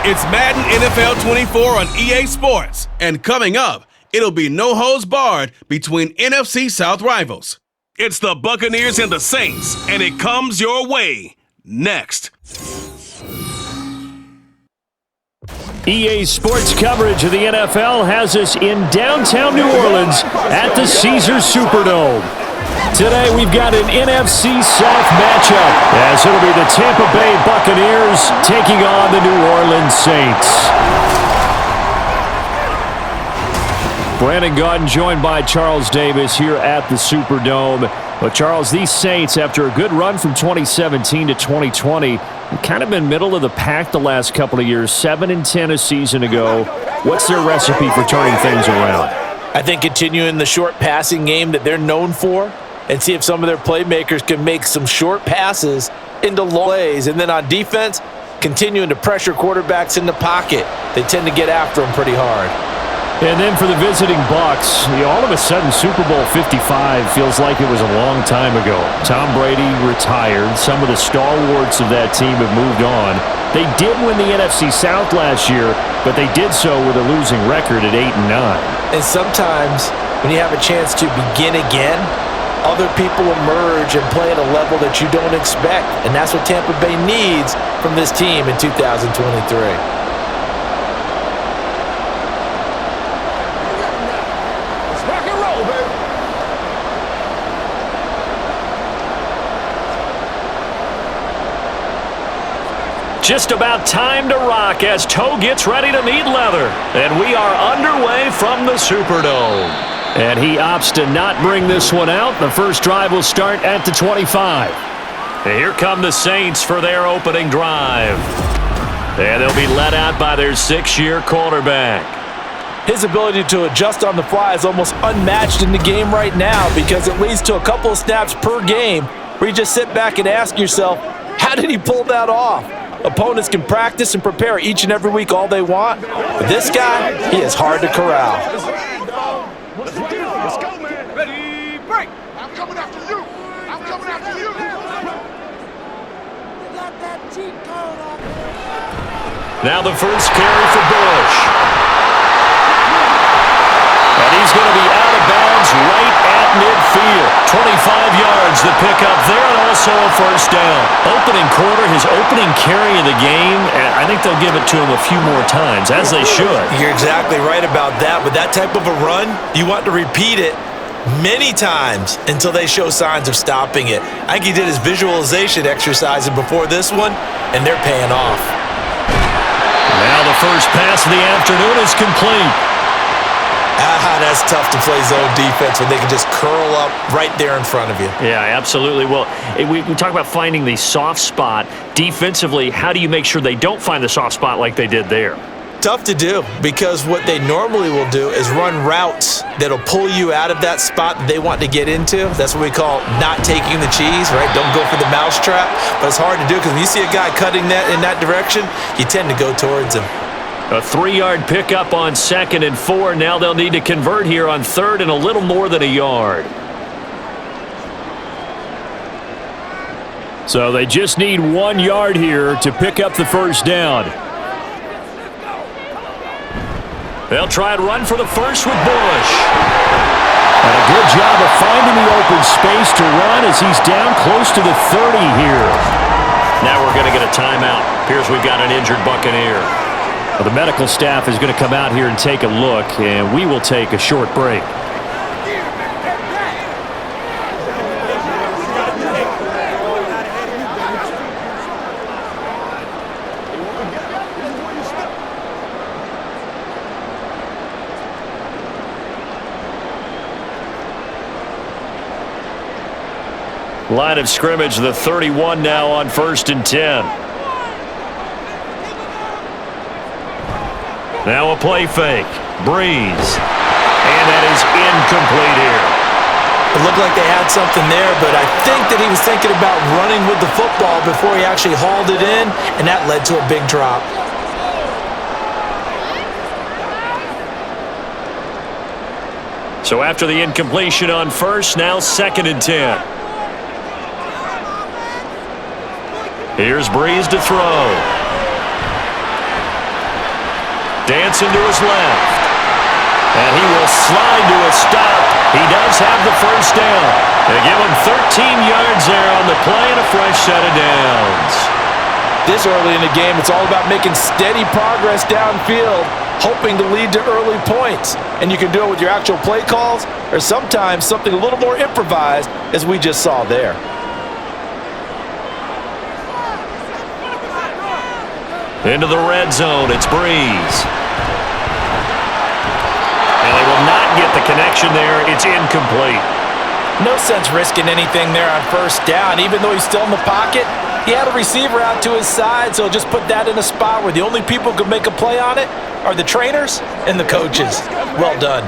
It's Madden NFL 24 on EA Sports. And coming up, it'll be no holds barred between NFC South rivals. It's the Buccaneers and the Saints, and it comes your way next. EA Sports coverage of the NFL has us in downtown New Orleans at the Caesars Superdome. Today we've got an NFC South matchup as it'll be the Tampa Bay Buccaneers taking on the New Orleans Saints. Brandon Gaudin joined by Charles Davis here at the Superdome. But Charles, these Saints, after a good run from 2017 to 2020, have kind of been middle of the pack the last couple of years, 7-10 a season ago. What's their recipe for turning things around? I think continuing the short passing game that they're known for and see if some of their playmakers can make some short passes into long plays. And then on defense, continuing to pressure quarterbacks in the pocket. They tend to get after them pretty hard. And then for the visiting Bucs, all of a sudden Super Bowl 55 feels like it was a long time ago. Tom Brady retired. Some of the stalwarts of that team have moved on. They did win the NFC South last year, but they did so with a losing record at 8-9. And sometimes when you have a chance to begin again, other people emerge and play at a level that you don't expect. And that's what Tampa Bay needs from this team in 2023. Just about time to rock as toe gets ready to meet leather. And we are underway from the Superdome. And he opts to not bring this one out. The first drive will start at the 25. And here come the Saints for their opening drive. And they'll be led out by their 6-year quarterback. His ability to adjust on the fly is almost unmatched in the game right now because it leads to a couple of snaps per game where you just sit back and ask yourself, how did he pull that off? Opponents can practice and prepare each and every week all they want. But this guy, he is hard to corral. Let's go, man. Ready, break. I'm coming after you. I'm coming after you. Now the first carry for Bush. And he's going to be out of bounds right at midfield. 25 yards the pickup there, and also a first down. Opening quarter, his opening carry of the game, and I think they'll give it to him a few more times, as they should. You're exactly right about that. With that type of a run, you want to repeat it many times until they show signs of stopping it. I think he did his visualization exercises before this one, and they're paying off. Now the first pass of the afternoon is complete. That's tough to play zone defense when they can just curl up right there in front of you. Yeah, absolutely. Well, we talk about finding the soft spot. Defensively, how do you make sure they don't find the soft spot like they did there? Tough to do because what they normally will do is run routes that'll pull you out of that spot that they want to get into. That's what we call not taking the cheese, right? Don't go for the mousetrap. But it's hard to do because when you see a guy cutting that in that direction, you tend to go towards him. A 3-yard pickup on 2nd and 4. Now they'll need to convert here on 3rd and a little more than a yard. So they just need 1 yard here to pick up the first down. They'll try and run for the first with Bush. And a good job of finding the open space to run as he's down close to the 30 here. Now we're going to get a timeout. Appears we've got an injured Buccaneer. Well, the medical staff is going to come out here and take a look, and we will take a short break. Line of scrimmage, the 31 now on 1st and 10. Now a play fake. Breeze. And that is incomplete here. It looked like they had something there, but I think that he was thinking about running with the football before he actually hauled it in, and that led to a big drop. So after the incompletion on 1st, now 2nd and 10. Here's Breeze to throw. Dancing to his left. And he will slide to a stop. He does have the first down. They give him 13 yards there on the play and a fresh set of downs. This early in the game, it's all about making steady progress downfield, hoping to lead to early points. And you can do it with your actual play calls or sometimes something a little more improvised, as we just saw there. Into the red zone, it's Breeze. And they will not get the connection there. It's incomplete. No sense risking anything there on first down. Even though he's still in the pocket, he had a receiver out to his side, so just put that in a spot where the only people who could make a play on it are the trainers and the coaches. Well done.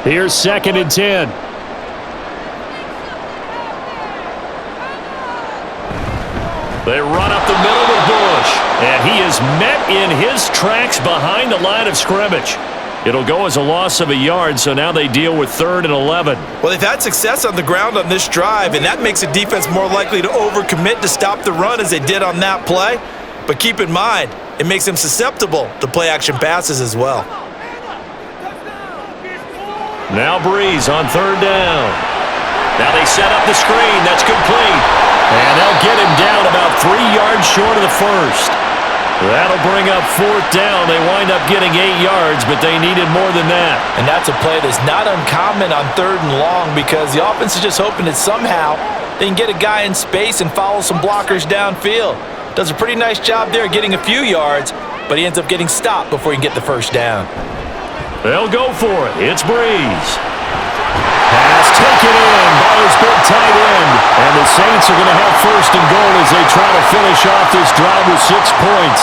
Here's 2nd and 10. They run up the middle with Bush, and he is met in his tracks behind the line of scrimmage. It'll go as a loss of a yard, so now they deal with 3rd and 11. Well, they've had success on the ground on this drive, and that makes the defense more likely to overcommit to stop the run as they did on that play. But keep in mind, it makes them susceptible to play-action passes as well. Now Breeze on 3rd down. Now they set up the screen. That's complete. And they'll get him down about 3 yards short of the first. That'll bring up 4th down. They wind up getting 8 yards, but they needed more than that. And that's a play that's not uncommon on 3rd and long because the offense is just hoping that somehow they can get a guy in space and follow some blockers downfield. Does a pretty nice job there getting a few yards, but he ends up getting stopped before he can get the first down. They'll go for it. It's Breeze. Pass taken in by his big tight end. And the Saints are going to have 1st and goal as they try to finish off this drive with 6 points.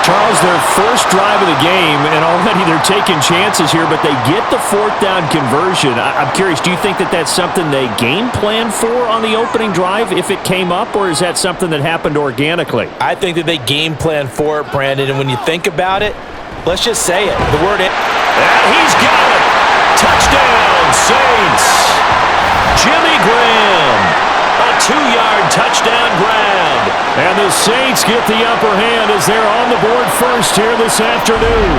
Charles, their first drive of the game, and already they're taking chances here, but they get the 4th down conversion. I'm curious, do you think that that's something they game plan for on the opening drive if it came up, or is that something that happened organically? I think that they game plan for it, Brandon, and when you think about it, let's just say it. The word it. And he's got it. Touchdown, Saints. Jimmy Graham. A 2-yard touchdown grab. And the Saints get the upper hand as they're on the board first here this afternoon.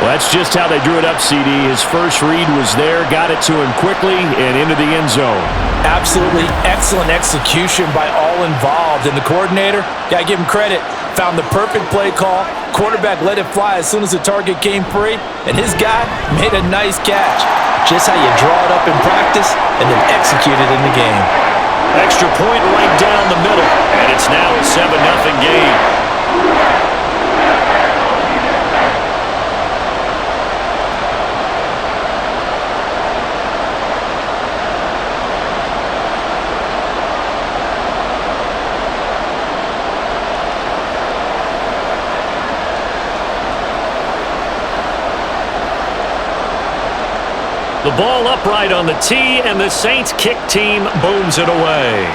Well, that's just how they drew it up, CD. His first read was there, got it to him quickly, and into the end zone. Absolutely excellent execution by all involved. And the coordinator, gotta give him credit, found the perfect play call. Quarterback let it fly as soon as the target came free, and his guy made a nice catch. Just how you draw it up in practice and then execute it in the game. Extra point right down the middle, and it's now a 7-0 game. The ball upright on the tee, and the Saints kick team booms it away.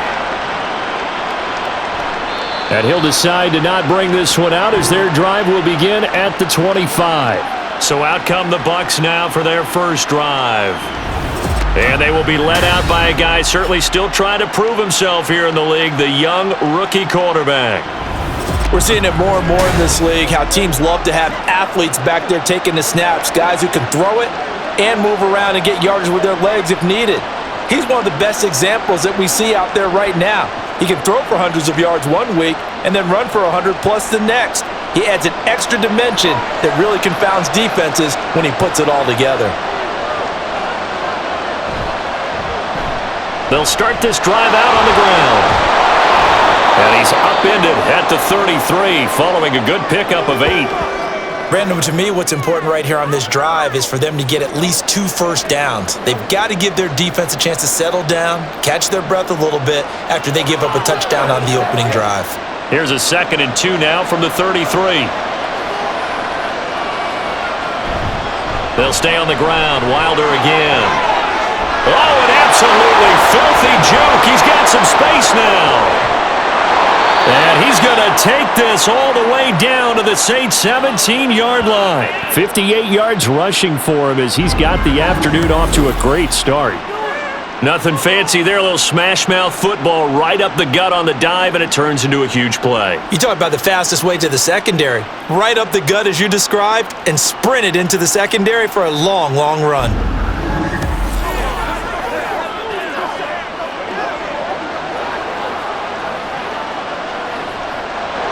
And he'll decide to not bring this one out as their drive will begin at the 25. So out come the Bucs now for their first drive. And they will be led out by a guy certainly still trying to prove himself here in the league, the young rookie quarterback. We're seeing it more and more in this league, how teams love to have athletes back there taking the snaps, guys who can throw it and move around and get yardage with their legs if needed. He's one of the best examples that we see out there right now. He can throw for hundreds of yards one week and then run for 100+ the next. He adds an extra dimension that really confounds defenses when he puts it all together. They'll start this drive out on the ground. And he's upended at the 33 following a good pickup of 8. Brandon, to me, what's important right here on this drive is for them to get at least 2 first downs. They've got to give their defense a chance to settle down, catch their breath a little bit after they give up a touchdown on the opening drive. Here's a 2nd and 2 now from the 33. They'll stay on the ground. Wilder again. Oh, an absolutely filthy joke. He's got some space now. And he's going to take this all the way down to the Saints' 17-yard line. 58 yards rushing for him as he's got the afternoon off to a great start. Nothing fancy there, a little smash-mouth football right up the gut on the dive, and it turns into a huge play. You talk about the fastest way to the secondary. Right up the gut as you described, and sprinted into the secondary for a long, long run.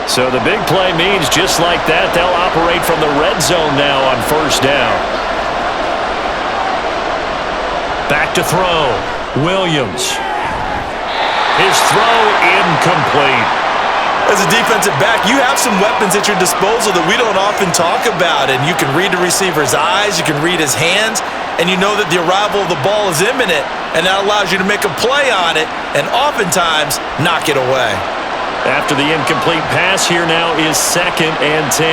So the big play means just like that, they'll operate from the red zone now on first down. Back to throw. Williams. His throw incomplete. As a defensive back, you have some weapons at your disposal that we don't often talk about, and you can read the receiver's eyes, you can read his hands, and you know that the arrival of the ball is imminent, and that allows you to make a play on it and oftentimes knock it away. After the incomplete pass, here now is 2nd and 10.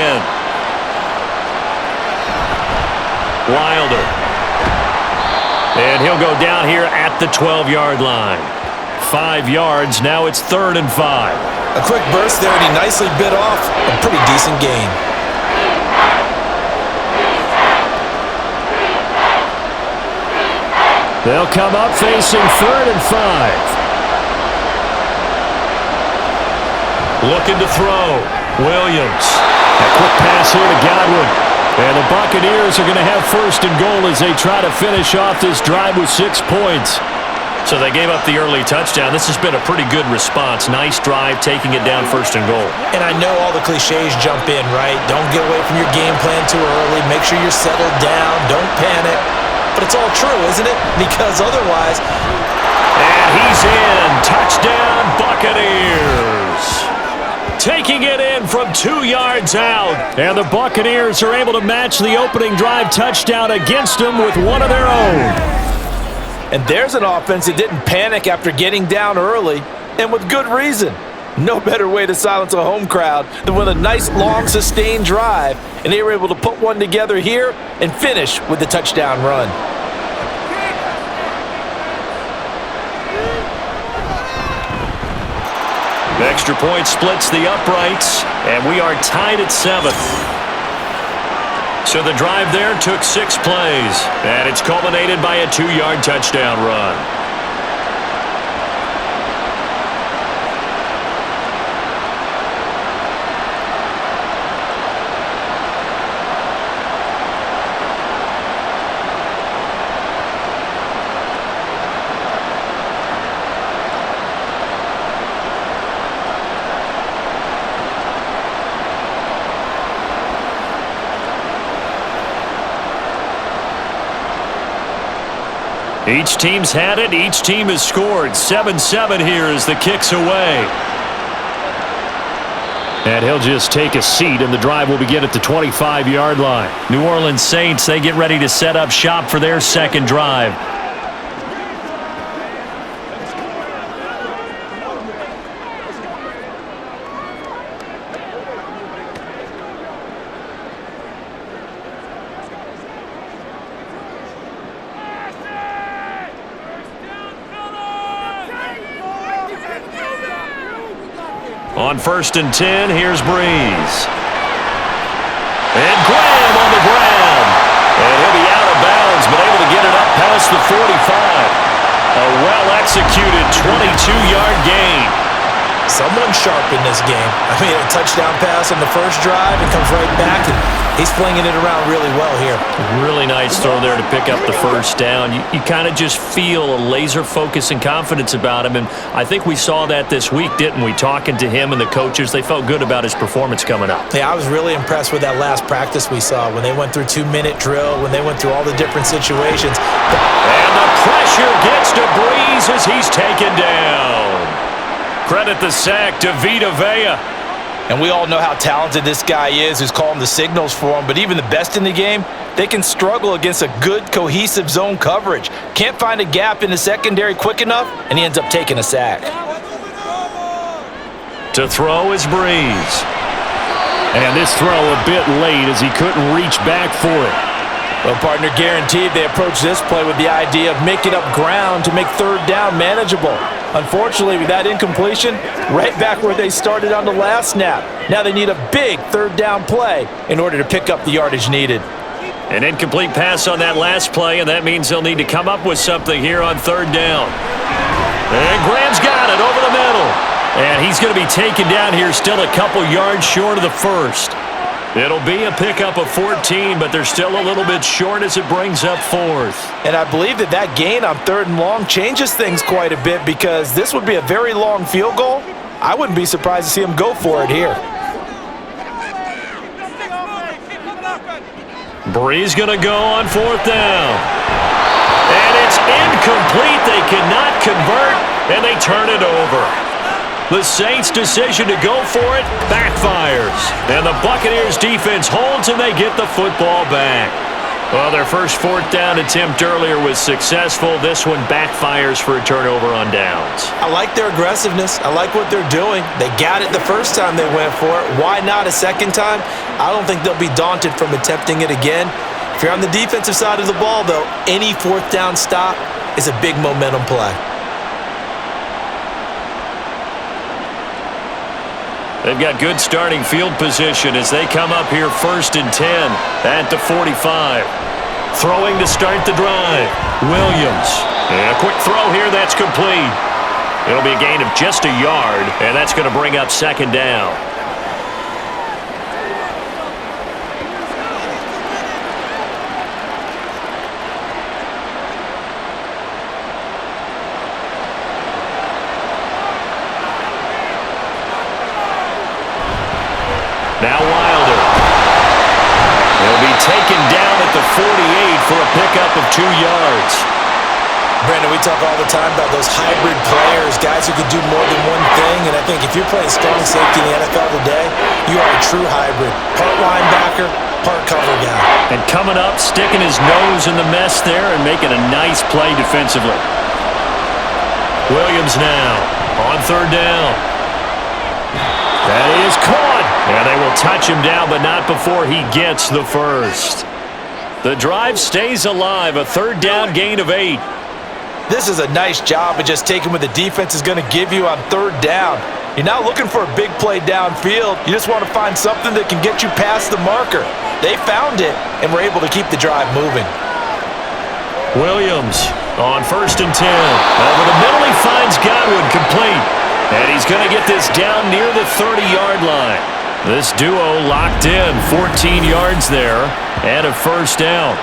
Wilder. And he'll go down here at the 12-yard line. 5 yards, now it's 3rd and 5. A quick burst there, and he nicely bit off a pretty decent gain. They'll come up facing 3rd and 5. Looking to throw. Williams. A quick pass here to Godwin. And the Buccaneers are going to have 1st and goal as they try to finish off this drive with 6 points. So they gave up the early touchdown. This has been a pretty good response. Nice drive, taking it down 1st and goal. And I know all the cliches jump in, right? Don't get away from your game plan too early. Make sure you're settled down. Don't panic. But it's all true, isn't it? Because otherwise... And he's in. Touchdown, Buccaneers. Taking it in from 2 yards out. And the Buccaneers are able to match the opening drive touchdown against them with one of their own. And there's an offense that didn't panic after getting down early, and with good reason. No better way to silence a home crowd than with a nice, long, sustained drive. And they were able to put one together here and finish with the touchdown run. The extra point splits the uprights, and we are tied at 7. So the drive there took 6 plays, and it's culminated by a 2-yard touchdown run. Each team's had it. Each team has scored. 7-7 here as the kick's away. And he'll just take a seat, and the drive will begin at the 25-yard line. New Orleans Saints, they get ready to set up shop for their second drive. On 1st and 10, here's Breeze. And Graham on the ground. And he'll be out of bounds, but able to get it up past the 45. A well-executed 22-yard gain. Someone sharp in this game. I mean, a touchdown pass on the first drive and comes right back, and he's flinging it around really well here. Really nice throw there to pick up the first down. You kind of just feel a laser focus and confidence about him, and I think we saw that this week, didn't we? Talking to him and the coaches, they felt good about his performance coming up. Yeah, I was really impressed with that last practice we saw when they went through 2-minute drill, when they went through all the different situations. And the pressure gets to Breeze as he's taken down. Credit the sack to Vita Vea. And we all know how talented this guy is, who's calling the signals for him. But even the best in the game, they can struggle against a good, cohesive zone coverage. Can't find a gap in the secondary quick enough, and he ends up taking a sack. To throw is Breeze. And this throw a bit late as he couldn't reach back for it. Well, partner, guaranteed they approach this play with the idea of making up ground to make 3rd down manageable. Unfortunately, with that incompletion, right back where they started on the last snap. Now they need a big 3rd down play in order to pick up the yardage needed. An incomplete pass on that last play, and that means they'll need to come up with something here on third down. And Graham's got it over the middle. And he's going to be taken down here still a couple yards short of the first. It'll be a pickup of 14, but they're still a little bit short as it brings up fourth. And I believe that gain on third and long changes things quite a bit because this would be a very long field goal. I wouldn't be surprised to see him go for it here. Bree's going to go on fourth down. And it's incomplete. They cannot convert, and they turn it over. The Saints' decision to go for it backfires. And the Buccaneers' defense holds, and they get the football back. Well, their first fourth down attempt earlier was successful. This one backfires for a turnover on downs. I like their aggressiveness. I like what they're doing. They got it the first time they went for it. Why not a second time? I don't think they'll be daunted from attempting it again. If you're on the defensive side of the ball, though, any fourth down stop is a big momentum play. They've got good starting field position as they come up here first and 10 at the 45. Throwing to start the drive. Williams. And a quick throw here, that's complete. It'll be a gain of just a yard, and that's going to bring up second down. Now Wilder. He'll be taken down at the 48 for a pickup of 2 yards. Brandon, we talk all the time about those hybrid players, guys who can do more than one thing, and I think if you're playing strong safety in the NFL today, you are a true hybrid. Part linebacker, part cover guy. And coming up, sticking his nose in the mess there and making a nice play defensively. Williams now on third down. That is caught. And they will touch him down, but not before he gets the first. The drive stays alive, a third down gain of 8. This is a nice job of just taking what the defense is going to give you on third down. You're not looking for a big play downfield. You just want to find something that can get you past the marker. They found it and were able to keep the drive moving. Williams on first and 10. Over the middle, he finds Godwin complete. And he's going to get this down near the 30-yard line. This duo locked in, 14 yards there, and a first down.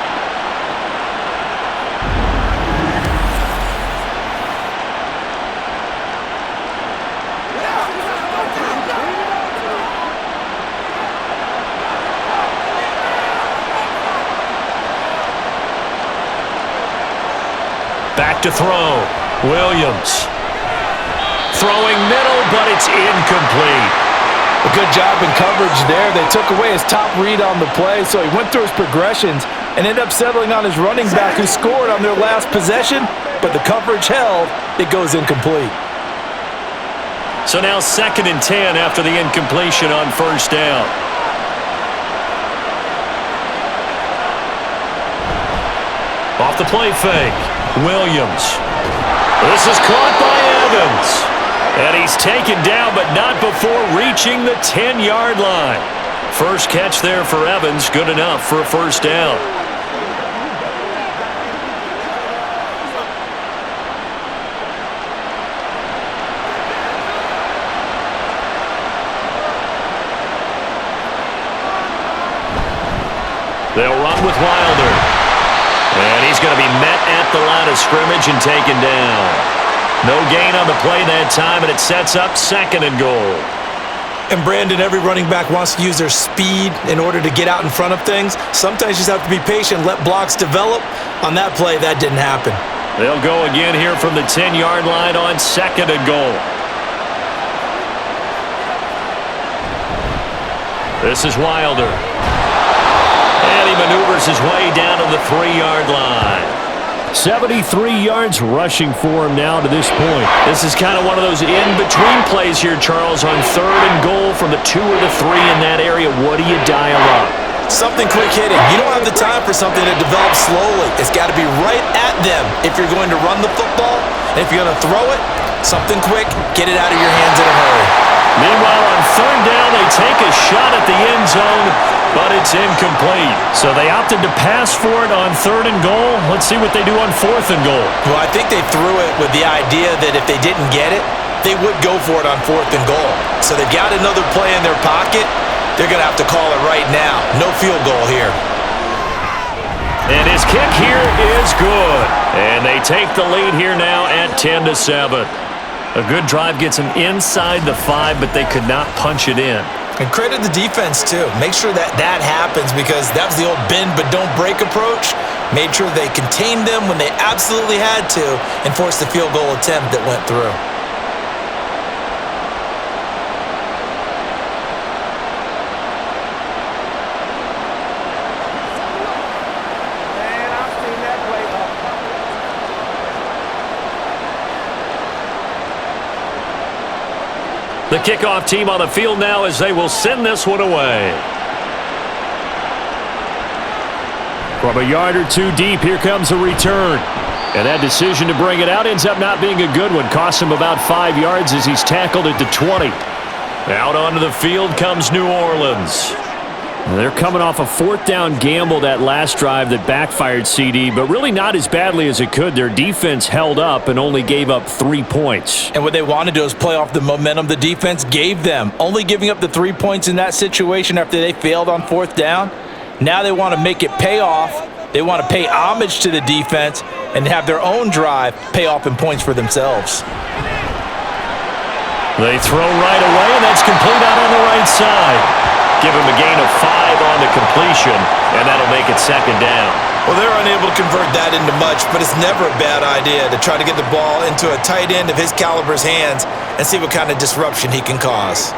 Back to throw. Williams. Throwing middle, but it's incomplete. A good job in coverage there. They took away his top read on the play, so he went through his progressions and ended up settling on his running back who scored on their last possession, but the coverage held. It goes incomplete. So now second and 10 after the incompletion on first down. Off the play fake. Williams. This is caught by Evans. And he's taken down, but not before reaching the 10-yard line. First catch there for Evans, good enough for a first down. They'll run with Wilder. And he's going to be met at the line of scrimmage and taken down. No gain on the play that time, and it sets up second and goal. And Brandon, every running back wants to use their speed in order to get out in front of things. Sometimes you just have to be patient, let blocks develop. On that play, that didn't happen. They'll go again here from the 10-yard line on second and goal. This is Wilder. And he maneuvers his way down to the 3-yard line. 73 yards rushing for him now to this point. This is kind of one of those in-between plays here, Charles, on third and goal from the 2 or the 3 in that area. What do you dial up? Something quick hitting. You don't have the time for something that develops slowly. It's got to be right at them if you're going to run the football. And if you're going to throw it, something quick, get it out of your hands in a hurry. Meanwhile, on third down, they take a shot at the end zone, but it's incomplete. So they opted to pass for it on third and goal. Let's see what they do on fourth and goal. Well, I think they threw it with the idea that if they didn't get it, they would go for it on fourth and goal. So they've got another play in their pocket. They're going to have to call it right now. No field goal here. And his kick here is good. And they take the lead here now at 10-7. A good drive gets them inside the 5, but they could not punch it in. And credit the defense, too. Make sure that that happens because that was the old bend but don't break approach. Made sure they contained them when they absolutely had to and forced the field goal attempt that went through. The kickoff team on the field now as they will send this one away. From a yard or two deep, here comes a return. And that decision to bring it out ends up not being a good one. Costs him about 5 yards as he's tackled at the 20. Out onto the field comes New Orleans. They're coming off a fourth down gamble that last drive that backfired, CD, but really not as badly as it could. Their defense held up and only gave up 3 points. And what they wanted to do is play off the momentum the defense gave them. Only giving up the 3 points in that situation after they failed on fourth down. Now they want to make it pay off. They want to pay homage to the defense and have their own drive pay off in points for themselves. They throw right away, and that's complete out on the right side. Give him a gain of 5 on the completion, and that'll make it second down. Well, they're unable to convert that into much, but it's never a bad idea to try to get the ball into a tight end of his caliber's hands and see what kind of disruption he can cause.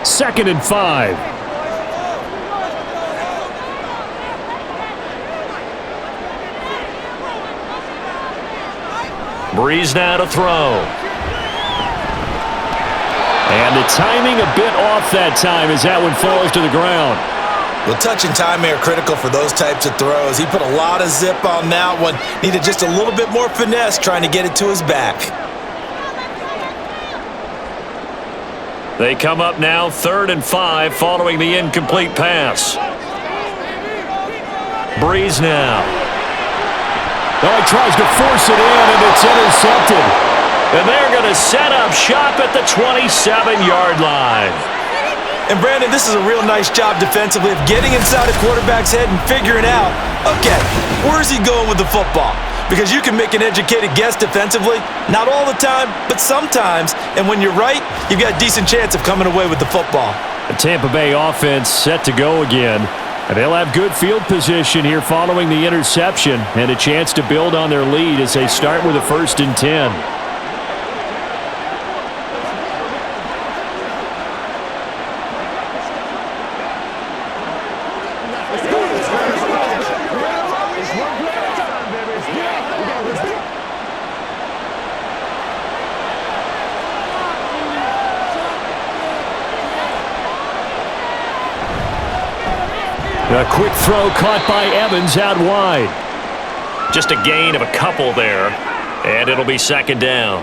2nd and 5. Breeze now to throw. And the timing a bit off that time as that one falls to the ground. Well, touch and timing are critical for those types of throws. He put a lot of zip on that one. Needed just a little bit more finesse trying to get it to his back. They come up now 3rd and 5 following the incomplete pass. Breeze now. Oh, he tries to force it in, and it's intercepted. And they're going to set up shop at the 27-yard line. And, Brandon, this is a real nice job defensively of getting inside a quarterback's head and figuring out, okay, where's he going with the football? Because you can make an educated guess defensively, not all the time, but sometimes. And when you're right, you've got a decent chance of coming away with the football. The Tampa Bay offense set to go again. And they'll have good field position here following the interception and a chance to build on their lead as they start with a 1st and 10. A quick throw caught by Evans out wide. Just a gain of a couple there, and it'll be 2nd down.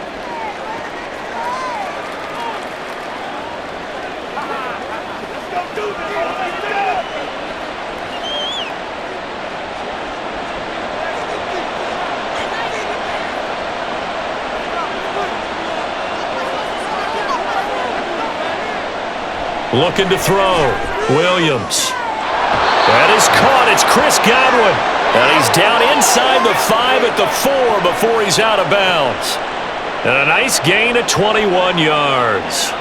Looking to throw. Williams. That is caught. It's Chris Godwin. And he's down inside the 5 at the 4 before he's out of bounds. And a nice gain of 21 yards.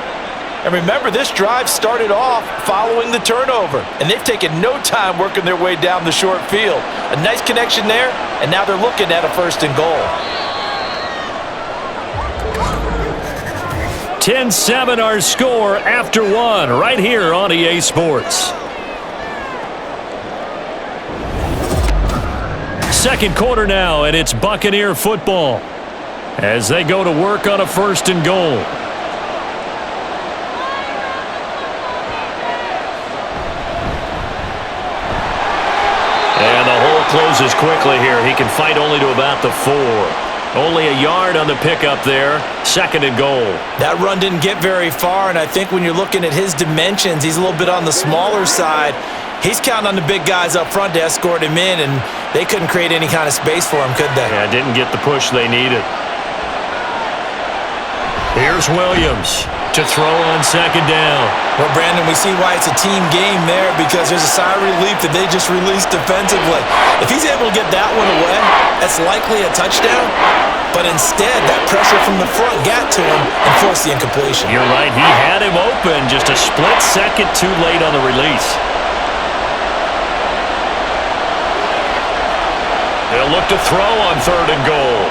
And remember, this drive started off following the turnover. And they've taken no time working their way down the short field. A nice connection there, and now they're looking at a 1st and goal. 10-7 our score after 1 right here on EA Sports. 2nd quarter now, and it's Buccaneer football as they go to work on a 1st and goal. And the hole closes quickly here. He can fight only to about the 4. Only a yard on the pickup there. 2nd and goal. That run didn't get very far, and I think when you're looking at his dimensions, he's a little bit on the smaller side. He's counting on the big guys up front to escort him in, and they couldn't create any kind of space for him, could they? Yeah, didn't get the push they needed. Here's Williams to throw on 2nd down. Well, Brandon, we see why it's a team game there, because there's a sigh of relief that they just released defensively. If he's able to get that one away, that's likely a touchdown. But instead, that pressure from the front got to him and forced the incompletion. You're right. He had him open. Just a split second too late on the release. They'll look to throw on 3rd and goal.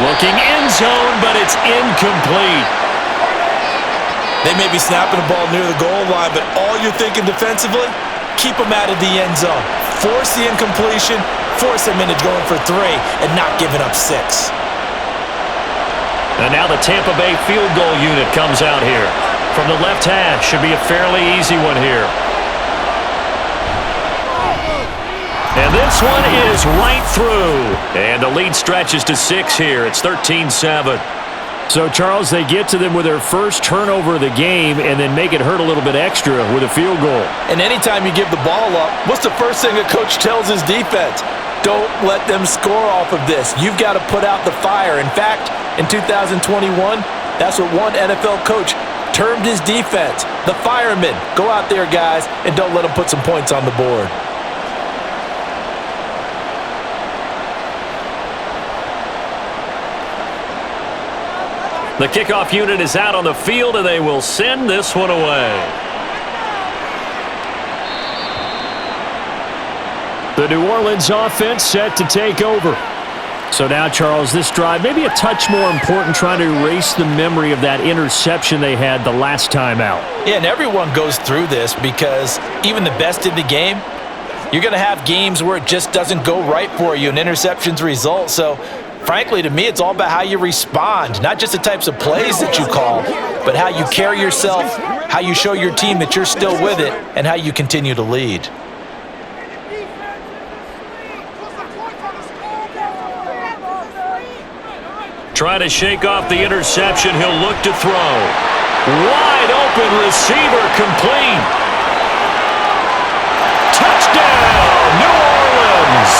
Looking end zone, but it's incomplete. They may be snapping the ball near the goal line, but all you're thinking defensively, keep them out of the end zone. Force the incompletion, force them into going for 3, and not giving up 6. And now the Tampa Bay field goal unit comes out here. From the left hash, should be a fairly easy one here. And this one is right through. And the lead stretches to 6 here. It's 13-7. So, Charles, they get to them with their first turnover of the game and then make it hurt a little bit extra with a field goal. And anytime you give the ball up, what's the first thing a coach tells his defense? Don't let them score off of this. You've got to put out the fire. In fact, in 2021, that's what one NFL coach termed his defense, the firemen. Go out there, guys, and don't let them put some points on the board. The kickoff unit is out on the field, and they will send this one away. The New Orleans offense set to take over. So now, Charles, this drive maybe a touch more important, trying to erase the memory of that interception they had the last time out. Yeah, and everyone goes through this because even the best in the game, you're going to have games where it just doesn't go right for you, and interceptions result. So, frankly, to me, it's all about how you respond, not just the types of plays that you call, but how you carry yourself, how you show your team that you're still with it, and how you continue to lead. Try to shake off the interception. He'll look to throw. Wide open receiver, complete. Touchdown, New Orleans.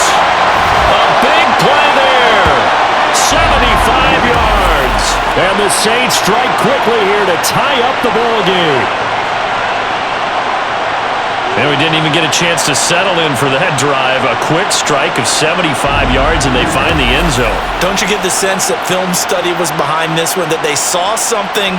A big play there. 75 yards. And the Saints strike quickly here to tie up the ball game. And we didn't even get a chance to settle in for that drive. A quick strike of 75 yards, and they find the end zone. Don't you get the sense that film study was behind this one, that they saw something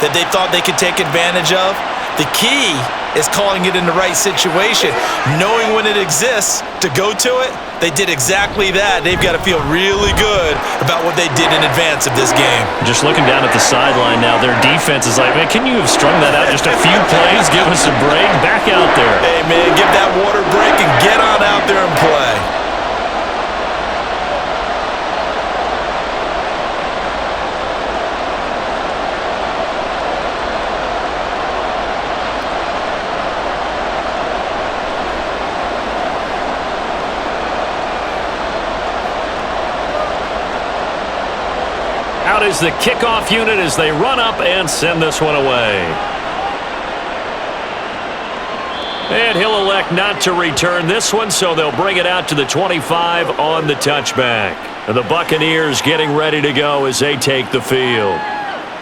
that they thought they could take advantage of? The key is calling it in the right situation, knowing when it exists to go to it. They did exactly that. They've got to feel really good about what they did in advance of this game. Just looking down at the sideline now, their defense is like, man, can you have strung that out just a few plays? Give us a break. Back out there. Hey, man, give that water break and get on out there and play. Out is the kickoff unit as they run up and send this one away. And he'll elect not to return this one, so they'll bring it out to the 25 on the touchback. And the Buccaneers getting ready to go as they take the field.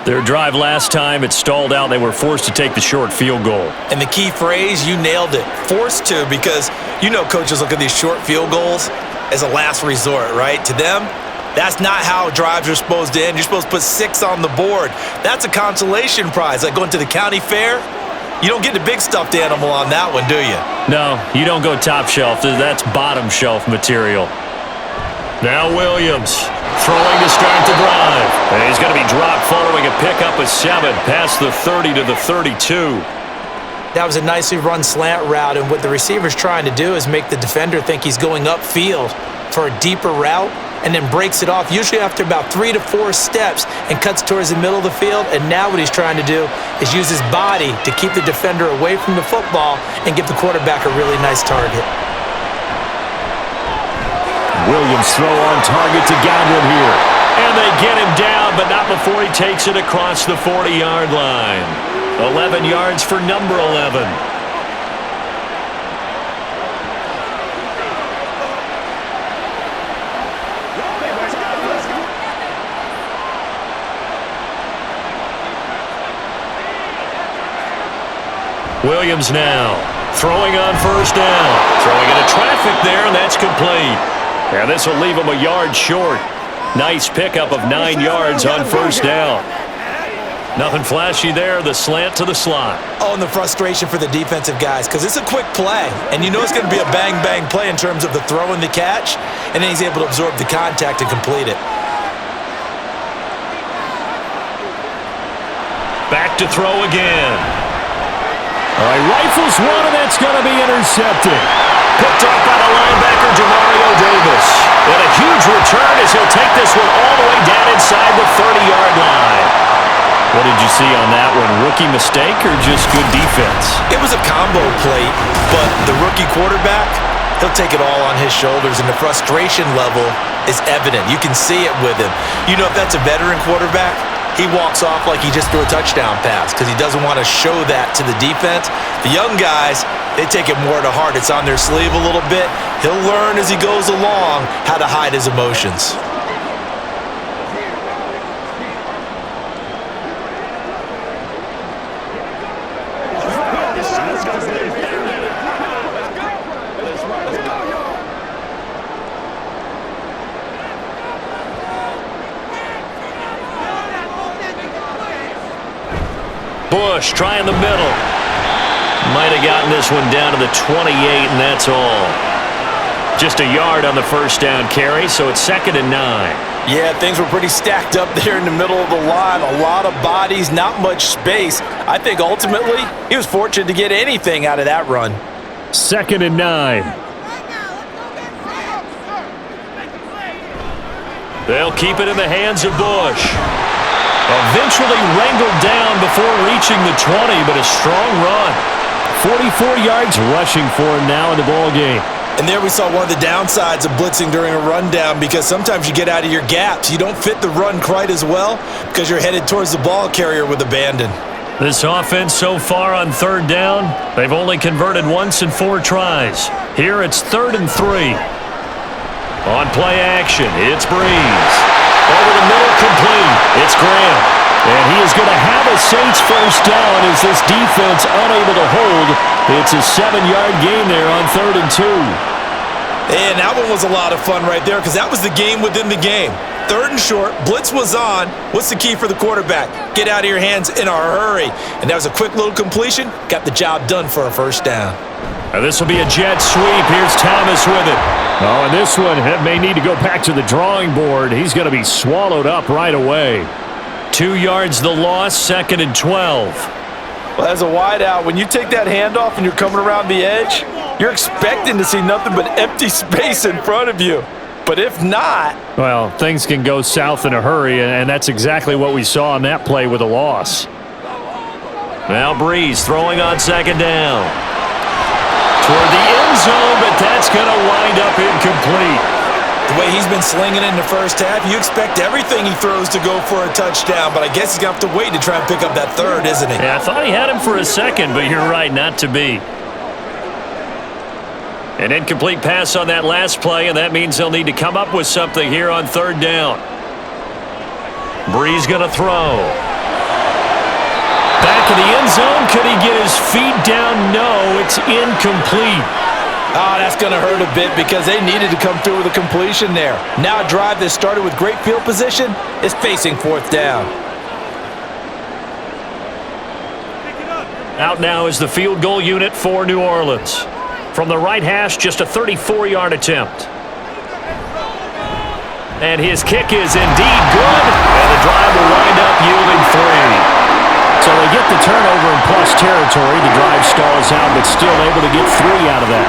Their drive last time, it stalled out. They were forced to take the short field goal. And the key phrase, you nailed it. Forced to, because you know coaches look at these short field goals as a last resort, right? To them, that's not how drives are supposed to end. You're supposed to put 6 on the board. That's a consolation prize. Like going to the county fair, you don't get the big stuffed animal on that one, do you? No, you don't go top shelf. That's bottom shelf material. Now Williams throwing to start the drive. And he's going to be dropped following a pickup of 7 past the 30 to the 32. That was a nicely run slant route, and what the receiver's trying to do is make the defender think he's going upfield for a deeper route, and then breaks it off, usually after about 3 to 4 steps, and cuts towards the middle of the field. And now what he's trying to do is use his body to keep the defender away from the football and give the quarterback a really nice target. Williams throw on target to Godwin here. And but not before he takes it across the 40-yard line. 11 yards for number 11. Williams now throwing on first down. Throwing into traffic there, and that's complete. And this will leave him a yard short. Nice pickup of 9 yards on first down. Nothing flashy there, the slant to the slot. Oh, and the frustration for the defensive guys, because it's a quick play, and you know it's going to be a bang-bang play in terms of the throw and the catch, and then he's able to absorb the contact and complete it. Back to throw again. All right, rifles one, and that's going to be intercepted. Picked off by the linebacker, Demario Davis. And a huge return as he'll take this one all the way down inside the 30-yard line. What did you see on that one? Rookie mistake or just good defense? It was a combo play, but the rookie quarterback, he'll take it all on his shoulders, and the frustration level is evident. You can see it with him. You know, if that's a veteran quarterback, he walks off like he just threw a touchdown pass because he doesn't want to show that to the defense. The young guys, they take it more to heart. It's on their sleeve a little bit. He'll learn as he goes along how to hide his emotions. Bush trying the middle. Might have gotten this one down to the 28, and that's all. Just a yard on the first down carry, so it's 2nd and 9. Yeah, things were pretty stacked up there in the middle of the line. A lot of bodies, not much space. I think ultimately he was fortunate to get anything out of that run. 2nd and 9. They'll keep it in the hands of Bush. Eventually wrangled down before reaching the 20, but a strong run. 44 yards rushing for him now in the ball game. And there we saw one of the downsides of blitzing during a rundown, because sometimes you get out of your gaps. You don't fit the run quite as well because you're headed towards the ball carrier with abandon. This offense so far on 3rd down, they've only converted once in 4 tries. Here it's 3rd and 3. On play action, it's Breeze. Over the middle, complete. It's Graham. And he is going to have a Saints first down as this defense unable to hold. It's a 7-yard gain there on 3rd and 2. And that one was a lot of fun right there, because that was the game within the game. 3rd and short, blitz was on. What's the key for the quarterback? Get out of your hands in a hurry. And that was a quick little completion. Got the job done for a first down. This will be a jet sweep. Here's Thomas with it. Oh, and this one may need to go back to the drawing board. He's going to be swallowed up right away. 2 yards the loss, 2nd and 12. Well, as a wideout, when you take that handoff and you're coming around the edge, you're expecting to see nothing but empty space in front of you. But if not... well, things can go south in a hurry, and that's exactly what we saw on that play with a loss. Now Breeze throwing on 2nd down. Toward the end zone, but that's going to wind up incomplete. The way he's been slinging in the first half, you expect everything he throws to go for a touchdown, but I guess he's going to have to wait to try and pick up that 3rd, isn't he? Yeah, I thought he had him for a second, but you're right, not to be. An incomplete pass on that last play, and that means they'll need to come up with something here on 3rd down. Breeze going to throw. Back in the end zone. Could he get his feet down? No, it's incomplete. Oh, that's going to hurt a bit because they needed to come through with a completion there. Now a drive that started with great field position is facing 4th down. Out now is the field goal unit for New Orleans. From the right hash, just a 34-yard attempt. And his kick is indeed good, and the drive will wind up yielding 3. So they get the turnover in plus territory. The drive stalls out, but still able to get 3 out of that.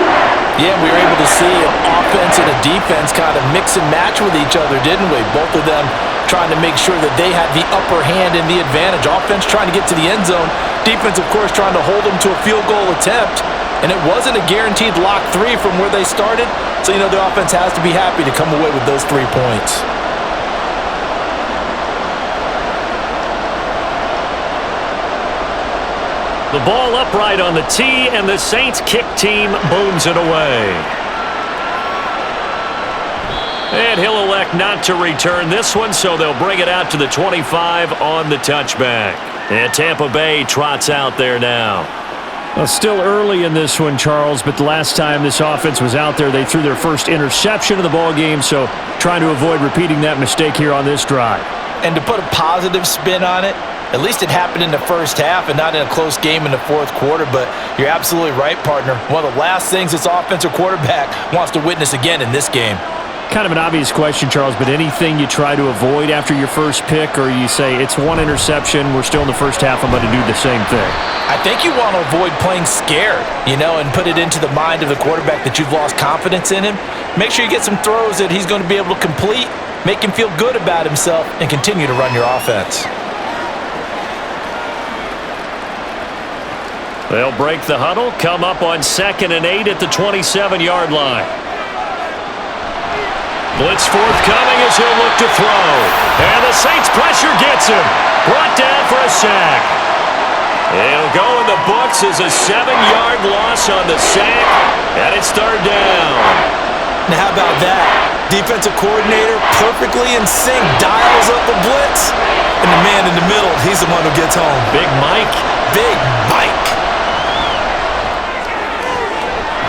Yeah, we were able to see an offense and a defense kind of mix and match with each other, didn't we? Both of them trying to make sure that they had the upper hand and the advantage. Offense trying to get to the end zone. Defense, of course, trying to hold them to a field goal attempt. And it wasn't a guaranteed lock 3 from where they started. So, you know, the offense has to be happy to come away with those 3 points. The ball upright on the tee, and the Saints kick team booms it away. And he'll elect not to return this one, so they'll bring it out to the 25 on the touchback. And Tampa Bay trots out there now. Well, still early in this one, Charles, but the last time this offense was out there, they threw their first interception of the ball game, so trying to avoid repeating that mistake here on this drive. And to put a positive spin on it, at least it happened in the first half and not in a close game in the fourth quarter, but you're absolutely right, partner. One of the last things this offensive quarterback wants to witness again in this game. Kind of an obvious question, Charles, but anything you try to avoid after your first pick, or you say it's one interception, we're still in the first half, I'm going to do the same thing? I think you want to avoid playing scared, and put it into the mind of the quarterback that you've lost confidence in him. Make sure you get some throws that he's going to be able to complete, make him feel good about himself, and continue to run your offense. They'll break the huddle, come up on 2nd and 8 at the 27-yard line. Blitz forthcoming as he'll look to throw. And the Saints pressure gets him. Brought down for a sack. It'll go in the books as a 7-yard loss on the sack. And it's 3rd down. Now how about that? Defensive coordinator perfectly in sync, dials up the blitz. And the man in the middle, he's the one who gets home. Big Mike. Big Mike.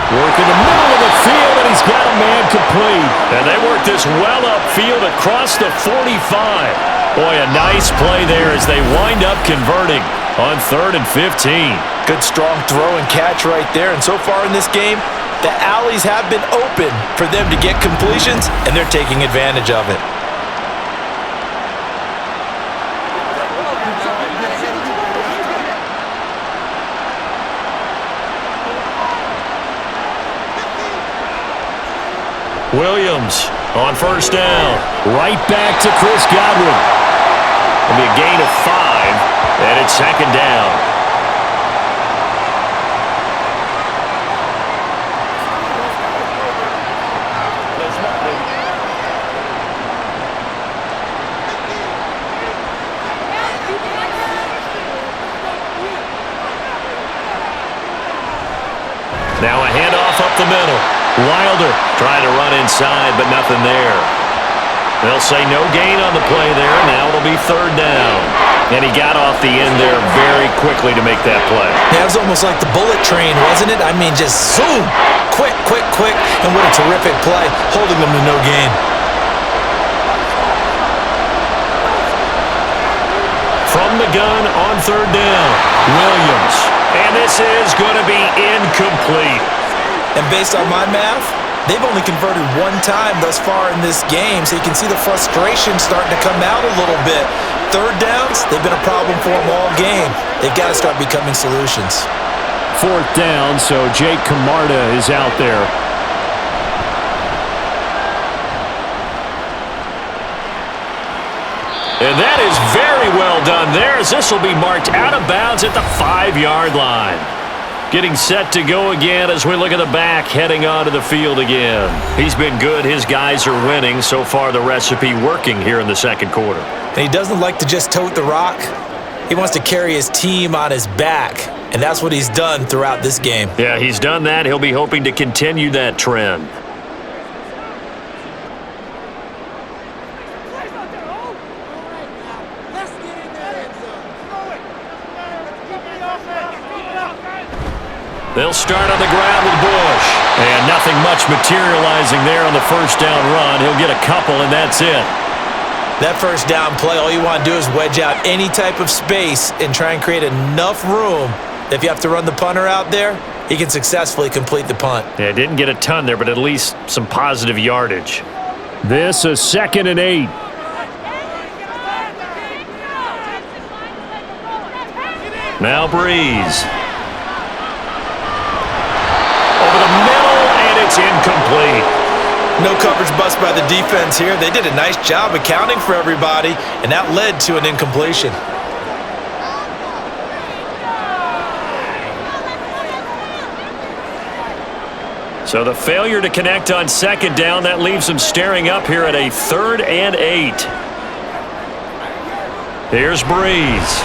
Work in the middle of the field, and he's got a man complete. And they work this well upfield across the 45. Boy, a nice play there as they wind up converting on 3rd and 15. Good strong throw and catch right there. And so far in this game, the alleys have been open for them to get completions, and they're taking advantage of it. Williams on 1st down. Right back to Chris Godwin. It'll be a gain of 5, and it's 2nd down. Now a handoff up the middle. Wilder trying to run inside, but nothing there. They'll say no gain on the play there. Now it'll be 3rd down. And he got off the end there very quickly to make that play. Yeah, it was almost like the bullet train, wasn't it? I mean, just zoom. Quick, quick, quick. And what a terrific play, holding them to no gain. From the gun on 3rd down, Williams. And this is going to be incomplete. And based on my math, they've only converted one time thus far in this game, so you can see the frustration starting to come out a little bit. 3rd downs, they've been a problem for them all game. They've got to start becoming solutions. 4th down, so Jake Camarda is out there. And that is very well done there, as this will be marked out of bounds at the 5-yard line. Getting set to go again as we look at the back, heading onto the field again. He's been good. His guys are winning. So far, the recipe working here in the 2nd quarter. And he doesn't like to just tote the rock. He wants to carry his team on his back, and that's what he's done throughout this game. Yeah, he's done that. He'll be hoping to continue that trend. They'll start on the ground with Bush. And nothing much materializing there on the 1st down run. He'll get a couple, and that's it. That 1st down play, all you want to do is wedge out any type of space and try and create enough room. If you have to run the punter out there, he can successfully complete the punt. Yeah, didn't get a ton there, but at least some positive yardage. This is 2nd and 8. Now Breeze. Over the middle, and it's incomplete. No coverage bust by the defense here. They did a nice job accounting for everybody, and that led to an incompletion. So the failure to connect on 2nd down, that leaves them staring up here at a 3rd and 8. Here's Breeze.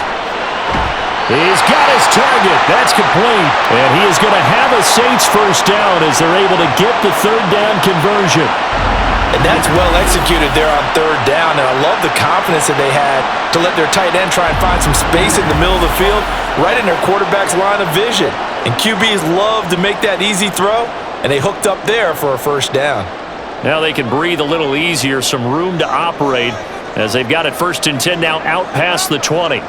He's got his target. That's complete. And he is going to have a Saints first down as they're able to get the third down conversion. And that's well executed there on third down, and I love the confidence that they had to let their tight end try and find some space in the middle of the field, right in their quarterback's line of vision. And QBs love to make that easy throw, and they hooked up there for a first down. Now they can breathe a little easier, some room to operate as they've got it 1st and 10 now out past the 20.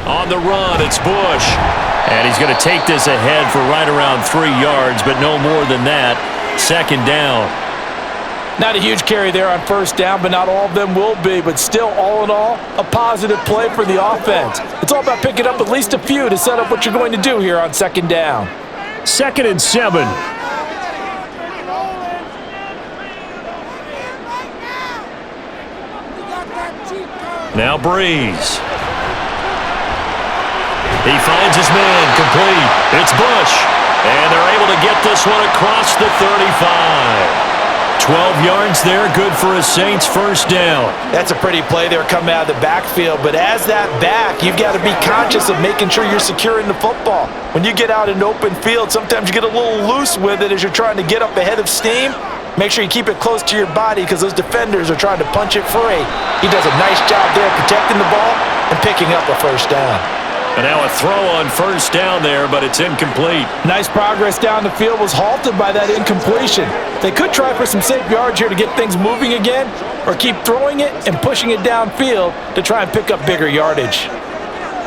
On the run, it's Bush. And he's going to take this ahead for right around 3 yards, but no more than that. 2nd down. Not a huge carry there on first down, but not all of them will be. But still, all in all, a positive play for the offense. It's all about picking up at least a few to set up what you're going to do here on 2nd down. 2nd and 7. Now Breeze. He finds his man complete. It's Bush. And they're able to get this one across the 35. 12 yards there, good for a Saints first down. That's a pretty play there coming out of the backfield, but as that back, you've got to be conscious of making sure you're securing the football. When you get out in open field, sometimes you get a little loose with it as you're trying to get up ahead of steam. Make sure you keep it close to your body because those defenders are trying to punch it free. He does a nice job there protecting the ball and picking up a first down. And now a throw on first down there, but it's incomplete. Nice progress down the field was halted by that incompletion. They could try for some safe yards here to get things moving again, or keep throwing it and pushing it downfield to try and pick up bigger yardage.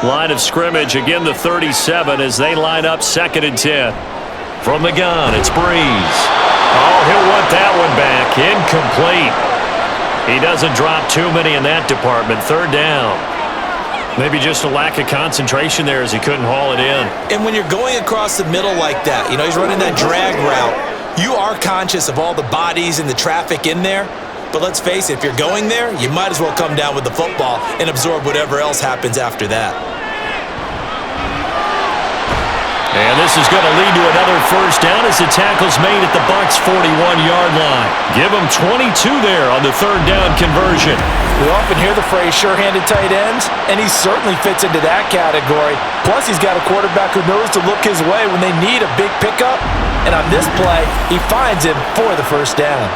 Line of scrimmage, again the 37 as they line up 2nd and 10. From the gun, it's Breeze. Oh, he'll want that one back. Incomplete. He doesn't drop too many in that department. 3rd down. Maybe just a lack of concentration there as he couldn't haul it in. And when you're going across the middle like that, he's running that drag route, you are conscious of all the bodies and the traffic in there. But let's face it, if you're going there, you might as well come down with the football and absorb whatever else happens after that. And this is going to lead to another first down as the tackle's made at the Bucs 41-yard line. Give him 22 there on the 3rd down conversion. We often hear the phrase sure-handed tight ends, and he certainly fits into that category. Plus, he's got a quarterback who knows to look his way when they need a big pickup. And on this play, he finds him for the first down.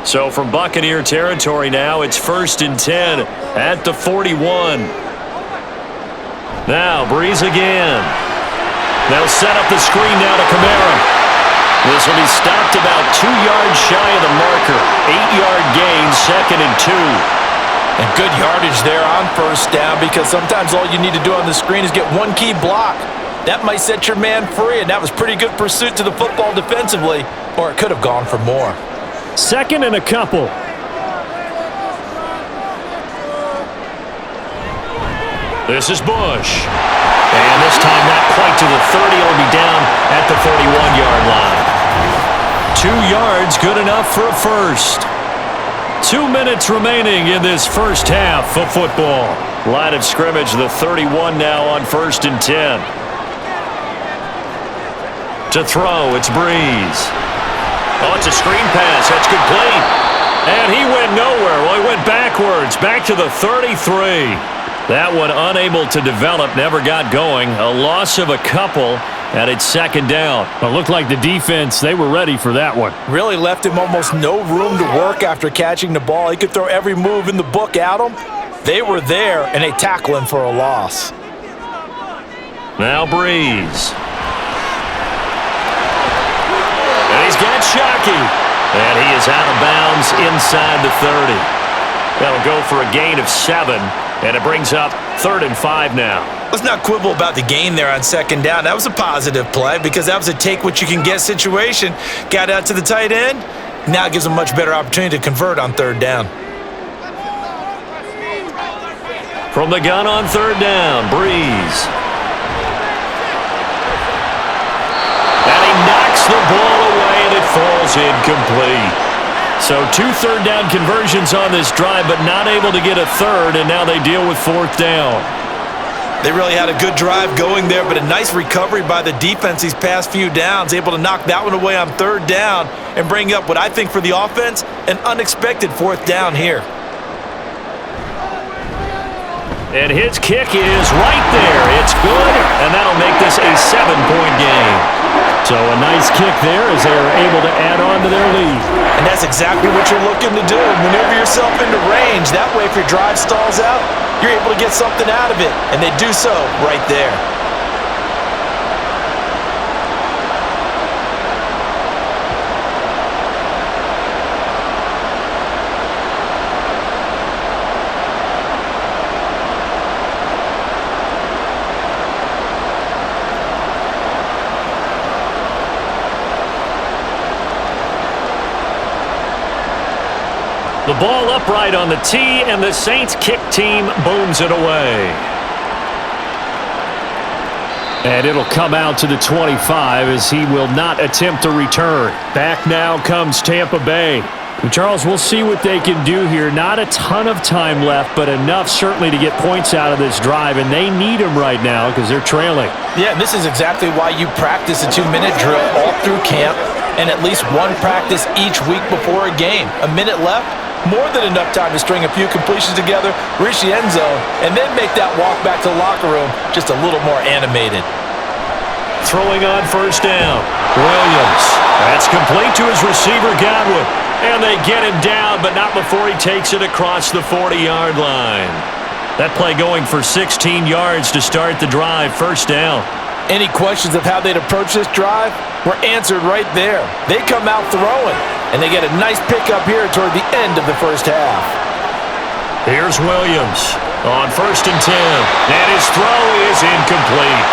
So from Buccaneer territory now, it's 1st and 10 at the 41. Now Breeze again. They'll set up the screen now to Kamara. This will be stopped about 2 yards shy of the marker. 8-yard gain, 2nd and 2. And good yardage there on first down because sometimes all you need to do on the screen is get one key block. That might set your man free, and that was pretty good pursuit to the football defensively, or it could have gone for more. 2nd and a couple. This is Bush. And this time not quite to the 30. It'll be down at the 31-yard line. 2 yards, good enough for a first. 2 minutes remaining in this first half of football. Line of scrimmage, the 31 now on 1st and 10. To throw, it's Breeze. Oh, it's a screen pass. That's complete. And he went nowhere. Well, he went backwards, back to the 33. That one unable to develop, never got going. A loss of a couple, and it's 2nd down. It looked like the defense, they were ready for that one. Really left him almost no room to work after catching the ball. He could throw every move in the book at him. They were there, and they tackle him for a loss. Now Breeze. And he's got Shockey. And he is out of bounds inside the 30. That'll go for a gain of 7. And it brings up 3rd and 5 now. Let's not quibble about the gain there on 2nd down. That was a positive play because that was a take-what-you-can-get situation. Got out to the tight end. Now it gives them a much better opportunity to convert on 3rd down. From the gun on 3rd down, Breeze. And he knocks the ball away, and it falls incomplete. So 2 3rd down conversions on this drive, but not able to get a 3rd, and now they deal with 4th down. They really had a good drive going there, but a nice recovery by the defense these past few downs, able to knock that one away on 3rd down and bring up what I think for the offense, an unexpected 4th down here. And his kick is right there. It's good, and that'll make this a 7-point game. So a nice kick there as they are able to add on to their lead. And that's exactly what you're looking to do. Maneuver yourself into range. That way, if your drive stalls out, you're able to get something out of it. And they do so right there. The ball upright on the tee, and the Saints kick team booms it away. And it'll come out to the 25 as he will not attempt to return. Back now comes Tampa Bay. Charles, we'll see what they can do here. Not a ton of time left, but enough certainly to get points out of this drive, and they need them right now because they're trailing. Yeah, and this is exactly why you practice a 2-minute drill all through camp and at least one practice each week before a game. A minute left, more than enough time to string a few completions together, reach the end zone, and then make that walk back to the locker room just a little more animated. Throwing on first down, Williams. That's complete to his receiver, Godwin. And they get him down, but not before he takes it across the 40-yard line. That play going for 16 yards to start the drive, first down. Any questions of how they'd approach this drive were answered right there. They come out throwing, and they get a nice pickup here toward the end of the first half. Here's Williams on first and 10, and his throw is incomplete.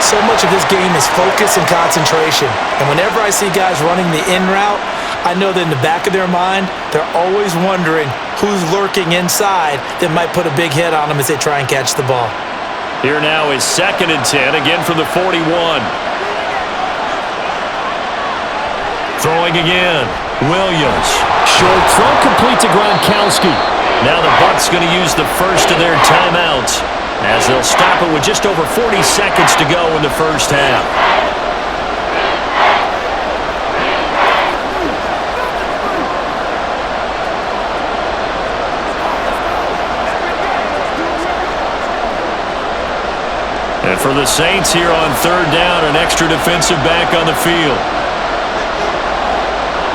So much of this game is focus and concentration, and whenever I see guys running the in route, I know that in the back of their mind, they're always wondering who's lurking inside that might put a big hit on them as they try and catch the ball. Here now is second and 10, again from the 41. Throwing again, Williams. Short throw complete to Gronkowski. Now the Bucs going to use the first of their timeouts as they'll stop it with just over 40 seconds to go in the first half. And for the Saints here on third down, an extra defensive back on the field.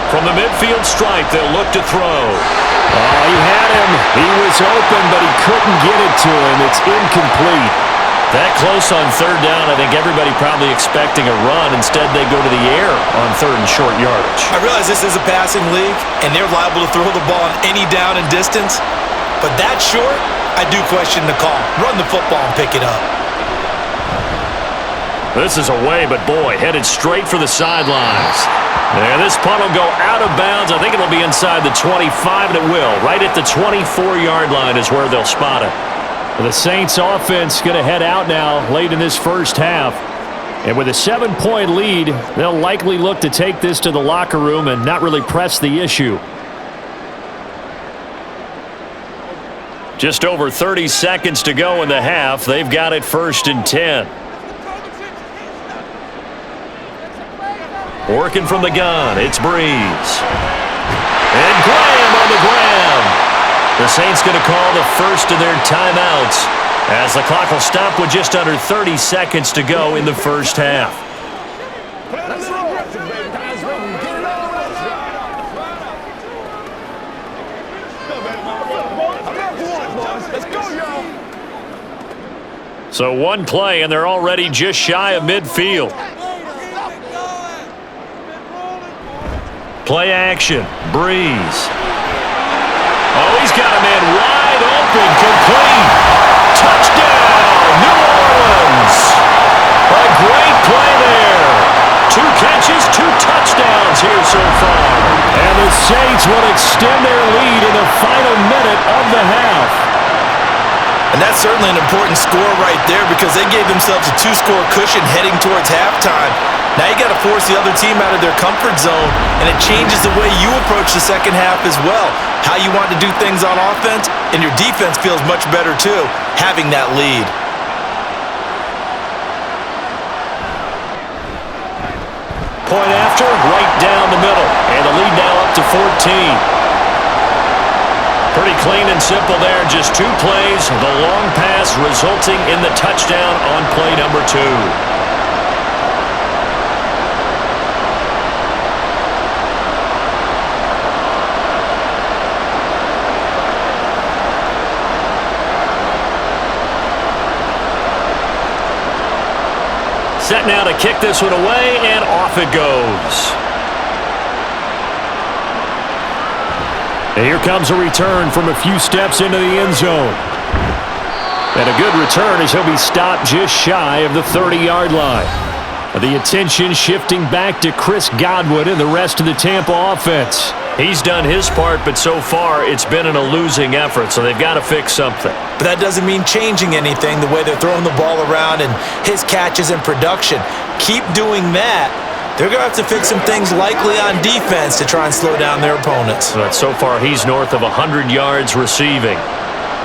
From the midfield stripe, they'll look to throw. Oh, he had him. He was open, but he couldn't get it to him. It's incomplete. That close on third down, I think everybody probably expecting a run. Instead, they go to the air on third and short yardage. I realize this is a passing league, and they're liable to throw the ball on any down and distance. But that short, I do question the call. Run the football and pick it up. This is away, but boy, headed straight for the sidelines. And this punt will go out of bounds. I think it'll be inside the 25, and it will. Right at the 24-yard line is where they'll spot it. The Saints offense going to head out now late in this first half. And with a 7-point lead, they'll likely look to take this to the locker room and not really press the issue. Just over 30 seconds to go in the half. They've got it first and 10. Working from the gun, it's Breeze. And Graham on the ground. The Saints going to call the first of their timeouts as the clock will stop with just under 30 seconds to go in the first half. So one play, and they're already just shy of midfield. Play action, Breeze. Oh, he's got a man wide open, complete. Touchdown, New Orleans. A great play there. 2 catches, 2 touchdowns here so far. And the Saints will extend their lead in the final minute of the half. And that's certainly an important score right there because they gave themselves a 2-score cushion heading towards halftime. Now you got to force the other team out of their comfort zone, and it changes the way you approach the second half as well. How you want to do things on offense, and your defense feels much better too, having that lead. Point after, right down the middle, and the lead now up to 14. Pretty clean and simple there. Just 2 plays. The long pass resulting in the touchdown on play number 2. Set now to kick this one away, and off it goes. And here comes a return from a few steps into the end zone. And a good return as he'll be stopped just shy of the 30-yard line. The attention shifting back to Chris Godwin and the rest of the Tampa offense. He's done his part, but so far it's been a losing effort, so they've got to fix something. But that doesn't mean changing anything, the way they're throwing the ball around and his catches and production. Keep doing that. They're going to have to fix some things likely on defense to try and slow down their opponents. But so far he's north of 100 yards receiving.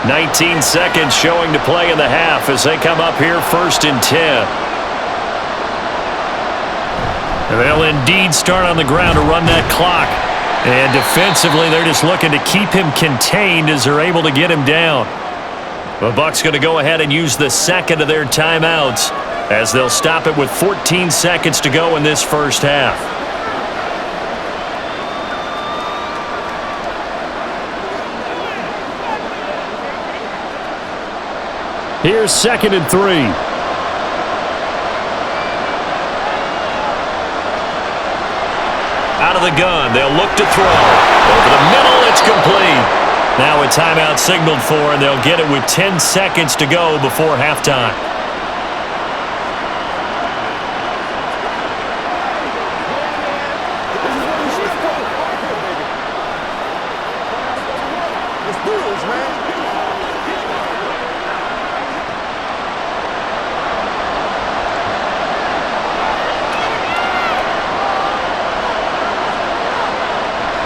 19 seconds showing to play in the half as they come up here 1st and 10. And they'll indeed start on the ground to run that clock. And defensively, they're just looking to keep him contained as they're able to get him down. The Bucs going to go ahead and use the second of their timeouts as they'll stop it with 14 seconds to go in this first half. Here's 2nd and 3. Out of the gun, they'll look to throw. Over the middle, it's complete. Now a timeout signaled for, and they'll get it with 10 seconds to go before halftime.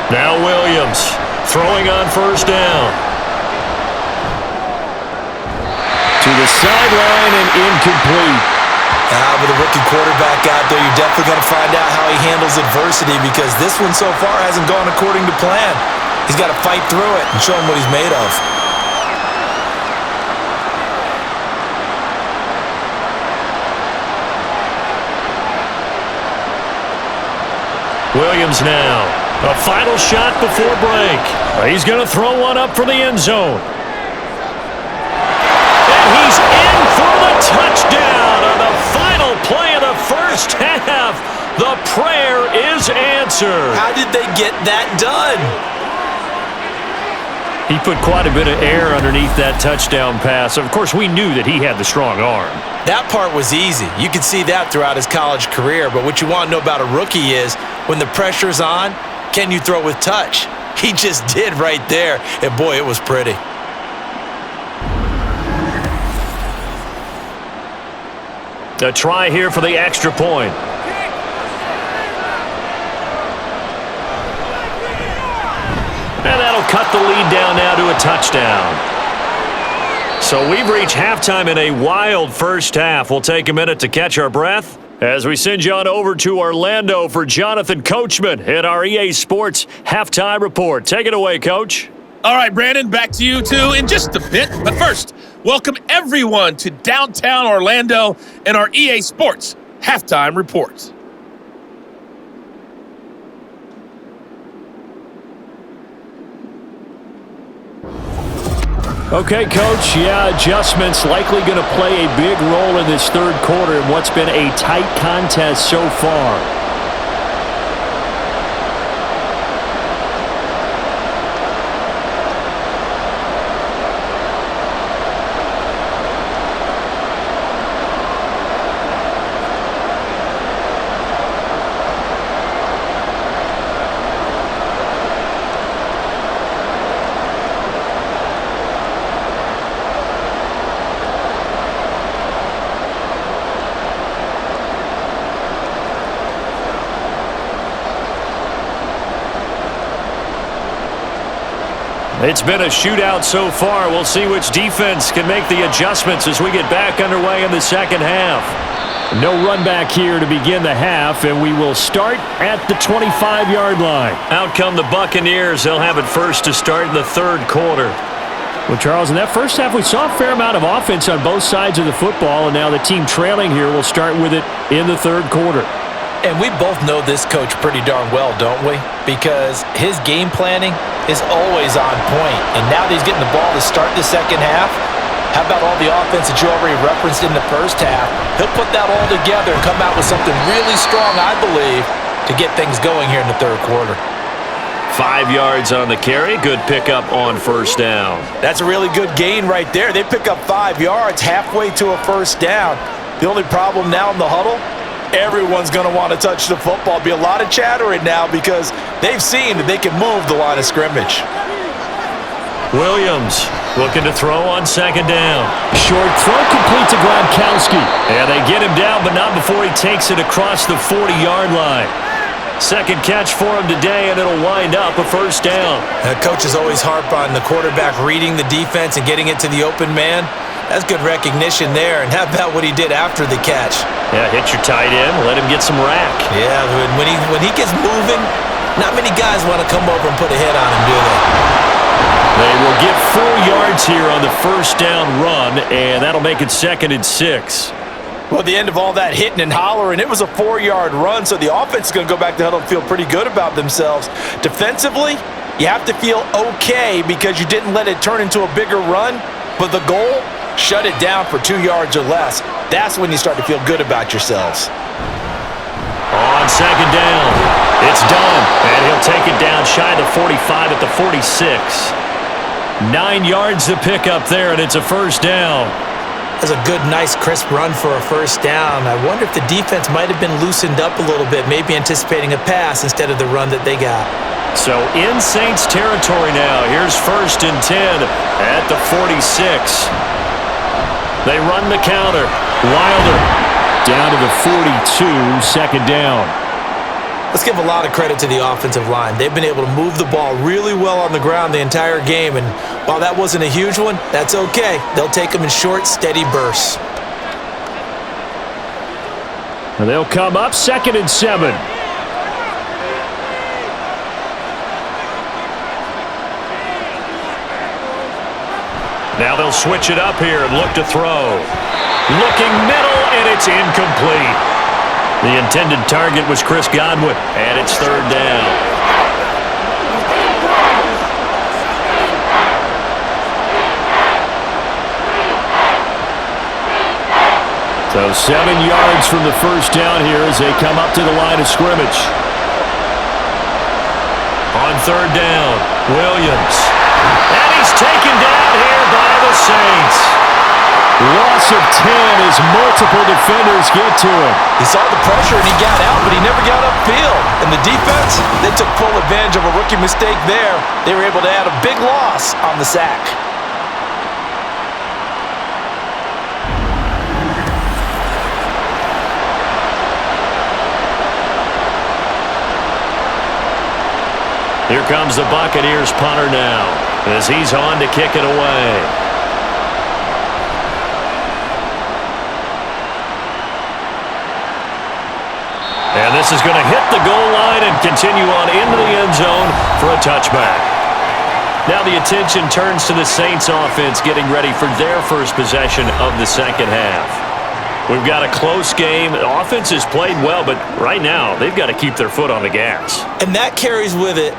Now Williams throwing on 1st down. To the sideline and incomplete. With a rookie quarterback out there, you're definitely going to find out how he handles adversity because this one so far hasn't gone according to plan. He's got to fight through it and show him what he's made of. Williams now. A final shot before break. He's going to throw one up for the end zone. And he's in for the touchdown on the final play of the first half. The prayer is answered. How did they get that done? He put quite a bit of air underneath that touchdown pass. Of course, we knew that he had the strong arm. That part was easy. You could see that throughout his college career. But what you want to know about a rookie is when the pressure's on, can you throw with touch? He just did right there. And boy, it was pretty. A try here for the extra point. And that'll cut the lead down now to a touchdown. So we've reached halftime in a wild first half. We'll take a minute to catch our breath as we send you on over to Orlando for Jonathan Coachman at our EA Sports Halftime Report. Take it away, Coach. All right, Brandon, back to you two in just a bit. But first, welcome everyone to downtown Orlando and our EA Sports Halftime Report. Okay, Coach, adjustments likely going to play a big role in this third quarter in what's been a tight contest so far. It's been a shootout so far. We'll see which defense can make the adjustments as we get back underway in the second half. No run back here to begin the half, and we will start at the 25-yard line. Out come the Buccaneers. They'll have it first to start in the third quarter. Well, Charles, in that first half, we saw a fair amount of offense on both sides of the football, and now the team trailing here will start with it in the third quarter. And we both know this coach pretty darn well, don't we? Because his game planning is always on point. And now that he's getting the ball to start the second half, how about all the offense that you already referenced in the first half? He'll put that all together and come out with something really strong, I believe, to get things going here in the third quarter. 5 yards on the carry. Good pickup on first down. That's a really good gain right there. They pick up 5 yards halfway to a first down. The only problem now in the huddle, everyone's going to want to touch the football. Be a lot of chattering now because they've seen that they can move the line of scrimmage. Williams looking to throw on second down. Short throw complete to Gronkowski. Yeah, they get him down, but not before he takes it across the 40-yard line. Second catch for him today, and it'll wind up a first down. Coaches always harp on the quarterback reading the defense and getting it to the open man. That's good recognition there. And how about what he did after the catch? Yeah, hit your tight end, let him get some rack. Yeah, when he gets moving, not many guys want to come over and put a hit on him, do they? They will get 4 yards here on the first down run, and that'll make it 2nd and 6. Well, at the end of all that hitting and hollering, it was a 4-yard run, so the offense is going to go back to the huddle and feel pretty good about themselves. Defensively, you have to feel okay because you didn't let it turn into a bigger run, but the goal, shut it down for 2 yards or less. That's when you start to feel good about yourselves. On second down, it's done, and he'll take it down shy of the 45 at the 46. 9 yards to pick up there, and it's a first down. That's a good, nice, crisp run for a first down. I wonder if the defense might have been loosened up a little bit, maybe anticipating a pass instead of the run that they got. So in Saints territory now. Here's 1st and 10 at the 46. They run the counter. Wilder down to the 42, second down. Let's give a lot of credit to the offensive line. They've been able to move the ball really well on the ground the entire game, and while that wasn't a huge one, that's okay. They'll take them in short, steady bursts. And they'll come up 2nd and 7. Now they'll switch it up here and look to throw. Looking middle, and it's incomplete. The intended target was Chris Godwin, and it's 3rd down. So 7 yards from the first down here as they come up to the line of scrimmage. On 3rd down, Williams. And he's taken down here by the Saints. Loss of 10 as multiple defenders get to him. He saw the pressure and he got out, but he never got upfield. And the defense, they took full advantage of a rookie mistake there. They were able to add a big loss on the sack. Here comes the Buccaneers punter now as he's on to kick it away. And this is going to hit the goal line and continue on into the end zone for a touchback. Now the attention turns to the Saints offense getting ready for their first possession of the second half. We've got a close game. The offense has played well, but right now they've got to keep their foot on the gas. And that carries with it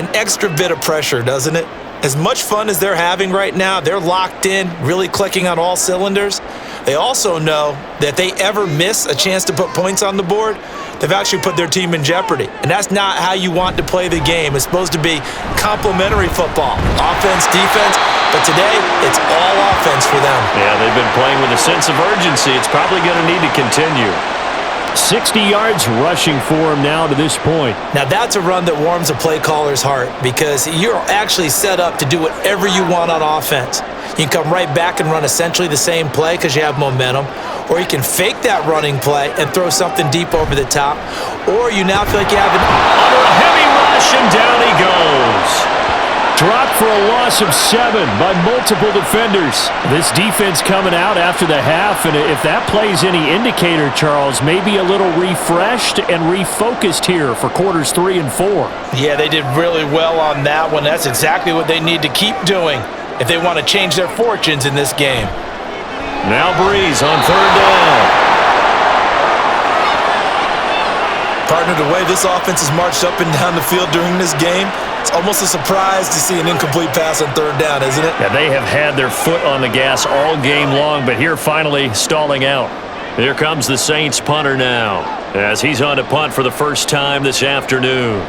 an extra bit of pressure, doesn't it? As much fun as they're having right now, they're locked in, really clicking on all cylinders. They also know that if they ever miss a chance to put points on the board, they've actually put their team in jeopardy. And that's not how you want to play the game. It's supposed to be complementary football, offense, defense. But today, it's all offense for them. Yeah, they've been playing with a sense of urgency. It's probably going to need to continue. 60 yards rushing for him now to this point. Now that's a run that warms a play caller's heart because you're actually set up to do whatever you want on offense. You can come right back and run essentially the same play because you have momentum, or you can fake that running play and throw something deep over the top, or you now feel like you have an under a heavy rush, and down he goes. Dropped for a loss of 7 by multiple defenders. This defense coming out after the half, and if that plays any indicator, Charles, maybe a little refreshed and refocused here for quarters 3 and 4. Yeah, they did really well on that one. That's exactly what they need to keep doing if they want to change their fortunes in this game. Now Breeze on 3rd down. Partner, the way this offense has marched up and down the field during this game, it's almost a surprise to see an incomplete pass on 3rd down, isn't it? Yeah, they have had their foot on the gas all game long, but here finally stalling out. Here comes the Saints punter now, as he's on to punt for the first time this afternoon.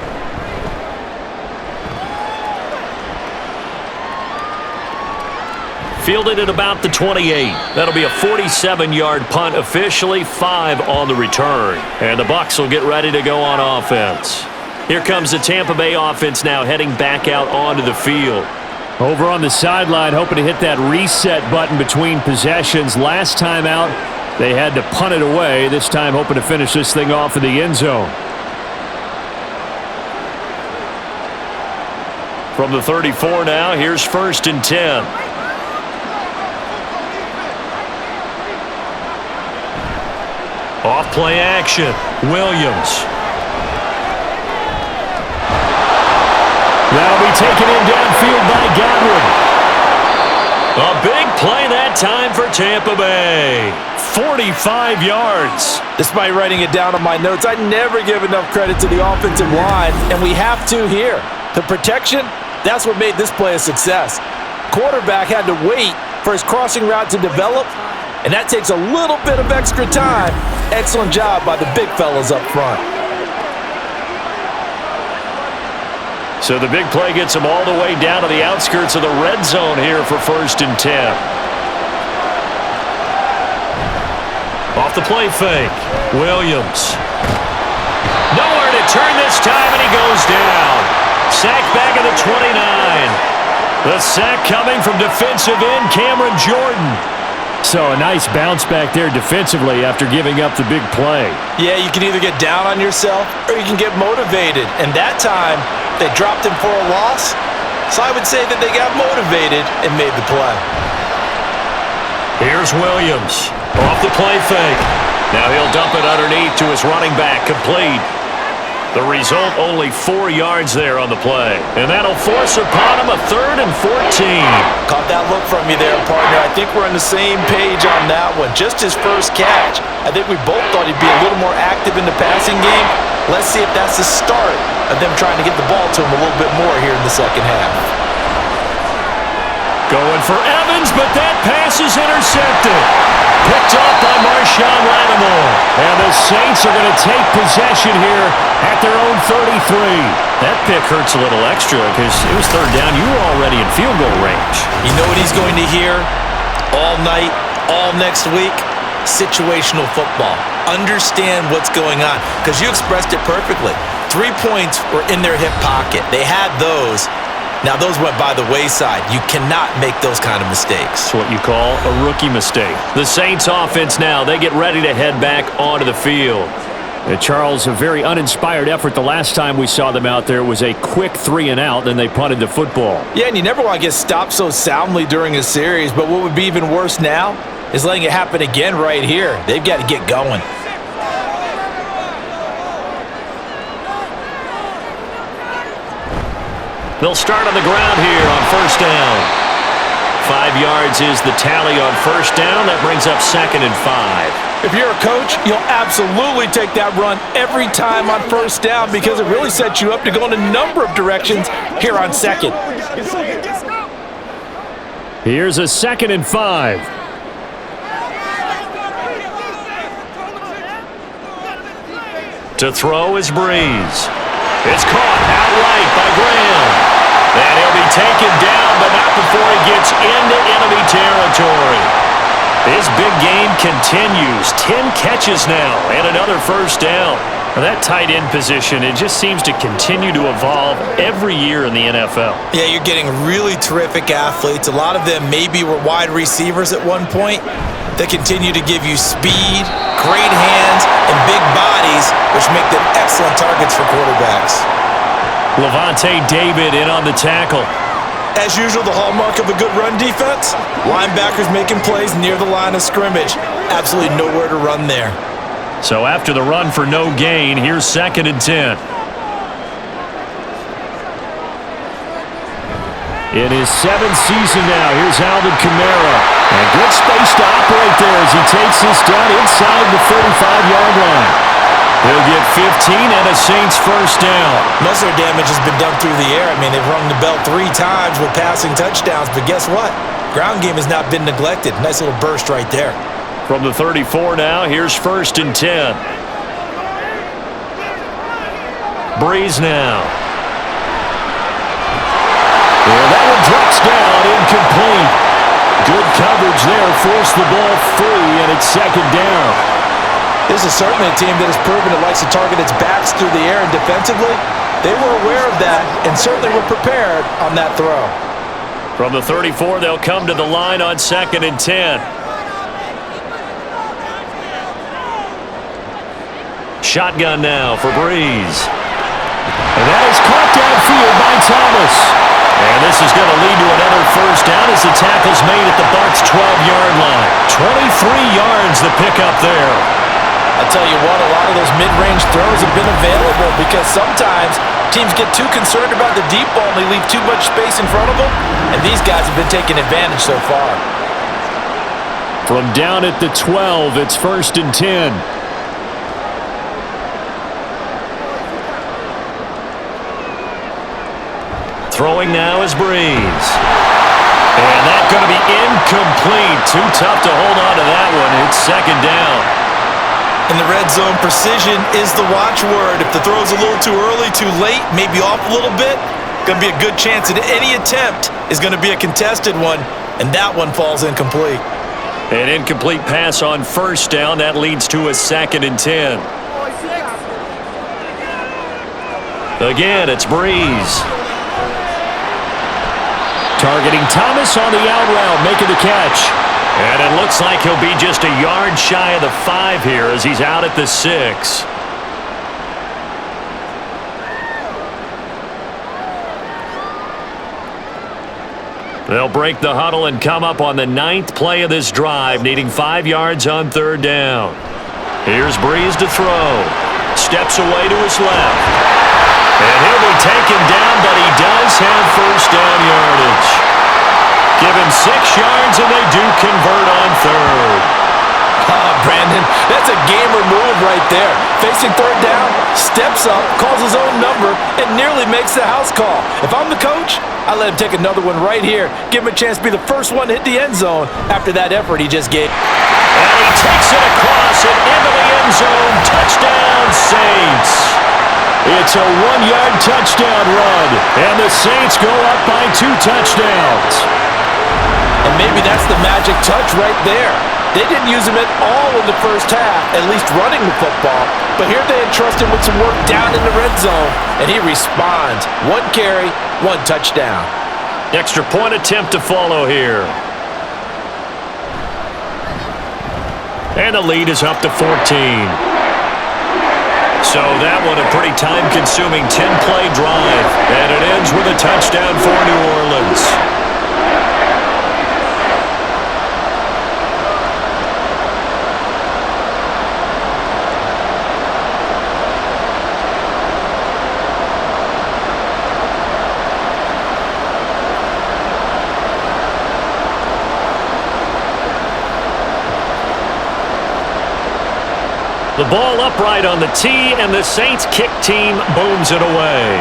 Fielded at about the 28. That'll be a 47-yard punt officially, 5 on the return. And the Bucs will get ready to go on offense. Here comes the Tampa Bay offense now heading back out onto the field. Over on the sideline, hoping to hit that reset button between possessions. Last time out, they had to punt it away. This time hoping to finish this thing off in the end zone. From the 34 now, here's 1st and 10. Off play action. Williams. That'll be taken in downfield by Godwin. A big play that time for Tampa Bay. 45 yards. Despite writing it down on my notes, I never give enough credit to the offensive line, and we have to here. The protection, that's what made this play a success. Quarterback had to wait for his crossing route to develop, and that takes a little bit of extra time. Excellent job by the big fellas up front. So the big play gets him all the way down to the outskirts of the red zone here for 1st and 10. Off the play fake. Williams. Nowhere to turn this time, and he goes down. Sacked back at the 29. The sack coming from defensive end Cameron Jordan. So a nice bounce back there defensively after giving up the big play. Yeah, you can either get down on yourself or you can get motivated. And that time, they dropped him for a loss. So I would say that they got motivated and made the play. Here's Williams. Off the play fake. Now he'll dump it underneath to his running back. Complete. The result, only 4 yards there on the play. And that'll force upon him a 3rd and 14. Caught that look from you there, partner. I think we're on the same page on that one. Just his first catch. I think we both thought he'd be a little more active in the passing game. Let's see if that's the start of them trying to get the ball to him a little bit more here in the second half. Going for Evans, but that pass is intercepted. Picked off by Marshawn Lattimore. And the Saints are going to take possession here at their own 33. That pick hurts a little extra because it was 3rd down. You were already in field goal range. You know what he's going to hear all night, all next week? Situational football. Understand what's going on because you expressed it perfectly. 3 points were in their hip pocket. They had those. Now, those went by the wayside. You cannot make those kind of mistakes. It's what you call a rookie mistake. The Saints offense now, they get ready to head back onto the field. Charles, a very uninspired effort the last time we saw them out there. Was a quick 3 and out, then they punted the football. Yeah, and you never want to get stopped so soundly during a series, but what would be even worse now is letting it happen again right here. They've got to get going. They'll start on the ground here on 1st down. 5 yards is the tally on 1st down. That brings up 2nd and 5. If you're a coach, you'll absolutely take that run every time on 1st down because it really sets you up to go in a number of directions here on 2nd. Here's a 2nd and 5. To throw is Breeze. It's caught outright by Graham. And he'll be taken down, but not before he gets into enemy territory. His big game continues. 10 catches now and another 1st down. That tight end position, it just seems to continue to evolve every year in the NFL. Yeah, you're getting really terrific athletes. A lot of them maybe were wide receivers at one point. They continue to give you speed, great hands, and big bodies, which make them excellent targets for quarterbacks. Levante David in on the tackle. As usual, the hallmark of a good run defense, linebackers making plays near the line of scrimmage. Absolutely nowhere to run there. So after the run for no gain, here's 2nd and 10. In his 7th season now, here's Alvin Kamara. And good space to operate there as he takes this down inside the 35-yard line. He'll get 15 and a Saints first down. Most of their damage has been done through the air. I mean, they've rung the bell 3 times with passing touchdowns, but guess what? Ground game has not been neglected. Nice little burst right there. From the 34 now, here's 1st and 10. Breeze now. And that one drops down, incomplete. Good coverage there, forced the ball free, and it's 2nd down. This is certainly a team that has proven it likes to target its backs through the air and defensively. They were aware of that and certainly were prepared on that throw. From the 34, they'll come to the line on 2nd and 10. Shotgun now for Breeze. And that is caught downfield by Thomas. And this is going to lead to another first down as the tackle's made at the Bucs' 12-yard line. 23 yards the pickup there. I'll tell you what, a lot of those mid-range throws have been available because sometimes teams get too concerned about the deep ball and they leave too much space in front of them, and these guys have been taking advantage so far. From down at the 12, it's 1st and 10. Throwing now is Breeze. And that's going to be incomplete. Too tough to hold on to that one. It's 2nd down. In the red zone, precision is the watchword. If the throw's a little too early, too late, maybe off a little bit, going to be a good chance that any attempt is going to be a contested one, and that one falls incomplete. An incomplete pass on 1st down. That leads to a 2nd and 10. Again, it's Breeze. Targeting Thomas on the out route, making the catch. And it looks like he'll be just a yard shy of the 5 here as he's out at the 6. They'll break the huddle and come up on the 9th play of this drive, needing 5 yards on 3rd down. Here's Breeze to throw. Steps away to his left. And he'll be taken down, but he does have first down yardage. Give him 6 yards, and they do convert on 3rd. Brandon, that's a gamer move right there. Facing 3rd down, steps up, calls his own number, and nearly makes the house call. If I'm the coach, I let him take another one right here. Give him a chance to be the first one to hit the end zone after that effort he just gave. And he takes it across and into the end zone. Touchdown, Saints. It's a 1-yard touchdown run, and the Saints go up by 2 touchdowns. And maybe that's the magic touch right there. They didn't use him at all in the first half, at least running the football. But here they entrust him with some work down in the red zone, and he responds. 1 carry, 1 touchdown. Extra point attempt to follow here. And the lead is up to 14. So that one a pretty time-consuming 10-play drive. And it ends with a touchdown for New Orleans. The ball upright on the tee, and the Saints kick team booms it away.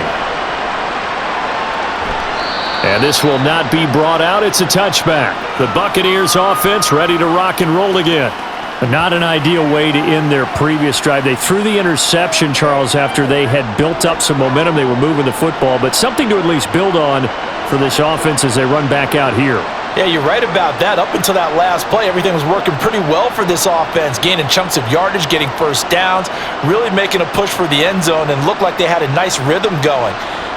And this will not be brought out. It's a touchback. The Buccaneers offense ready to rock and roll again. But not an ideal way to end their previous drive. They threw the interception, Charles, after they had built up some momentum. They were moving the football, but something to at least build on for this offense as they run back out here. Yeah, you're right about that. Up until that last play, everything was working pretty well for this offense, gaining chunks of yardage, getting first downs, really making a push for the end zone, and looked like they had a nice rhythm going.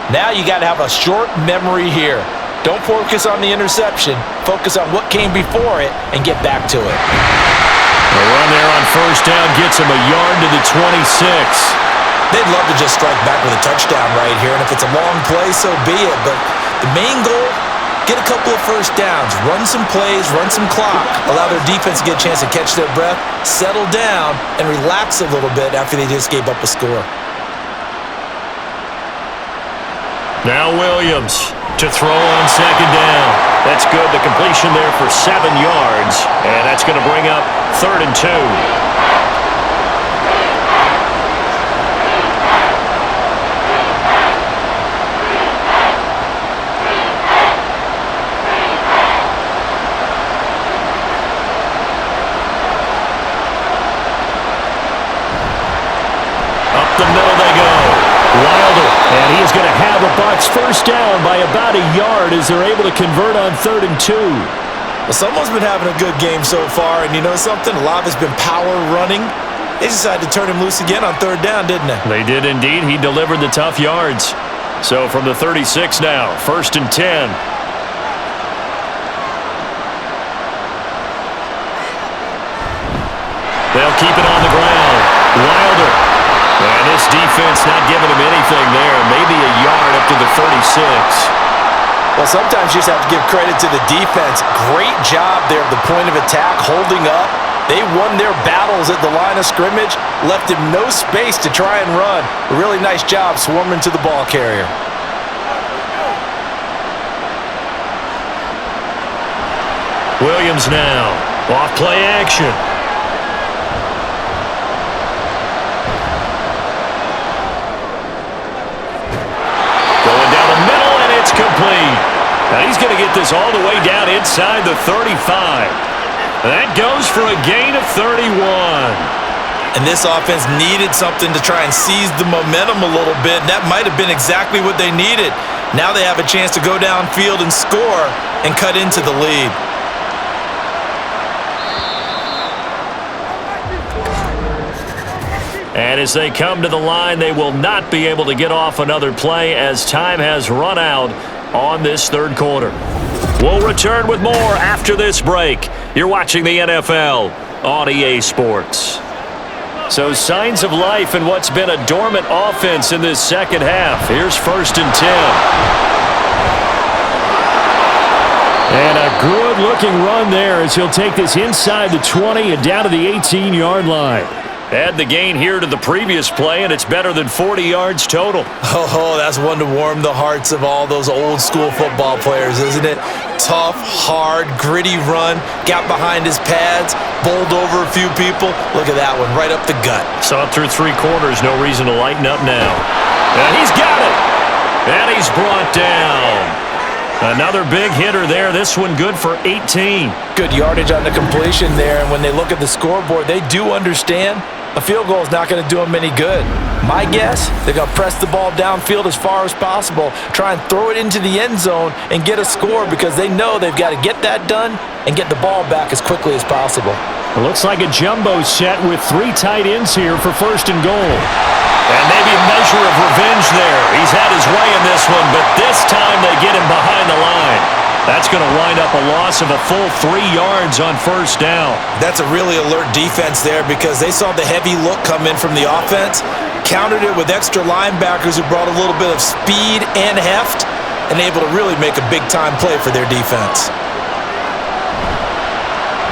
Now you got to have a short memory here. Don't focus on the interception. Focus on what came before it and get back to it. The run there on first down gets him a yard to the 26. They'd love to just strike back with a touchdown right here, and if it's a long play, so be it. But the main goal get a couple of first downs, run some plays, run some clock, allow their defense to get a chance to catch their breath, settle down, and relax a little bit after they just gave up a score. Now Williams to throw on second down. That's good. The completion there for 7 yards, and that's going to bring up 3rd and 2. The middle they go. Wilder, and he is going to have a Bucs first down by about a yard as they're able to convert on 3rd and 2. Well, someone's been having a good game so far, and you know something? A lot of it's been power running. They decided to turn him loose again on 3rd down, didn't they? They did indeed. He delivered the tough yards. So from the 36 now, 1st and 10. They'll keep it on the ground. Wilder. And this defense not giving him anything there. Maybe a yard up to the 36. Well, sometimes you just have to give credit to the defense. Great job there at the point of attack, holding up. They won their battles at the line of scrimmage, left him no space to try and run. A really nice job swarming to the ball carrier. Williams now. Off play action. Going down the middle, and it's complete. Now he's going to get this all the way down inside the 35. That goes for a gain of 31. And this offense needed something to try and seize the momentum a little bit. And that might have been exactly what they needed. Now they have a chance to go downfield and score and cut into the lead. And as they come to the line, they will not be able to get off another play as time has run out on this 3rd quarter. We'll return with more after this break. You're watching the NFL on EA Sports. So signs of life in what's been a dormant offense in this second half. Here's 1st and 10. And a good-looking run there as he'll take this inside the 20 and down to the 18-yard line. Add the gain here to the previous play, and it's better than 40 yards total. Oh, that's one to warm the hearts of all those old-school football players, isn't it? Tough, hard, gritty run, got behind his pads, bowled over a few people. Look at that one, right up the gut. Saw it through 3 quarters, no reason to lighten up now. And he's got it! And he's brought down. Another big hitter there. This one good for 18. Good yardage on the completion there, and when they look at the scoreboard, they do understand a field goal is not going to do them any good. My guess, they're going to press the ball downfield as far as possible, try and throw it into the end zone and get a score because they know they've got to get that done and get the ball back as quickly as possible. It looks like a jumbo set with 3 tight ends here for 1st and goal. And maybe a measure of revenge there. He's had his way in this one, but this time they get him behind the line. That's going to wind up a loss of a full 3 yards on 1st down. That's a really alert defense there because they saw the heavy look come in from the offense, countered it with extra linebackers who brought a little bit of speed and heft, and able to really make a big-time play for their defense.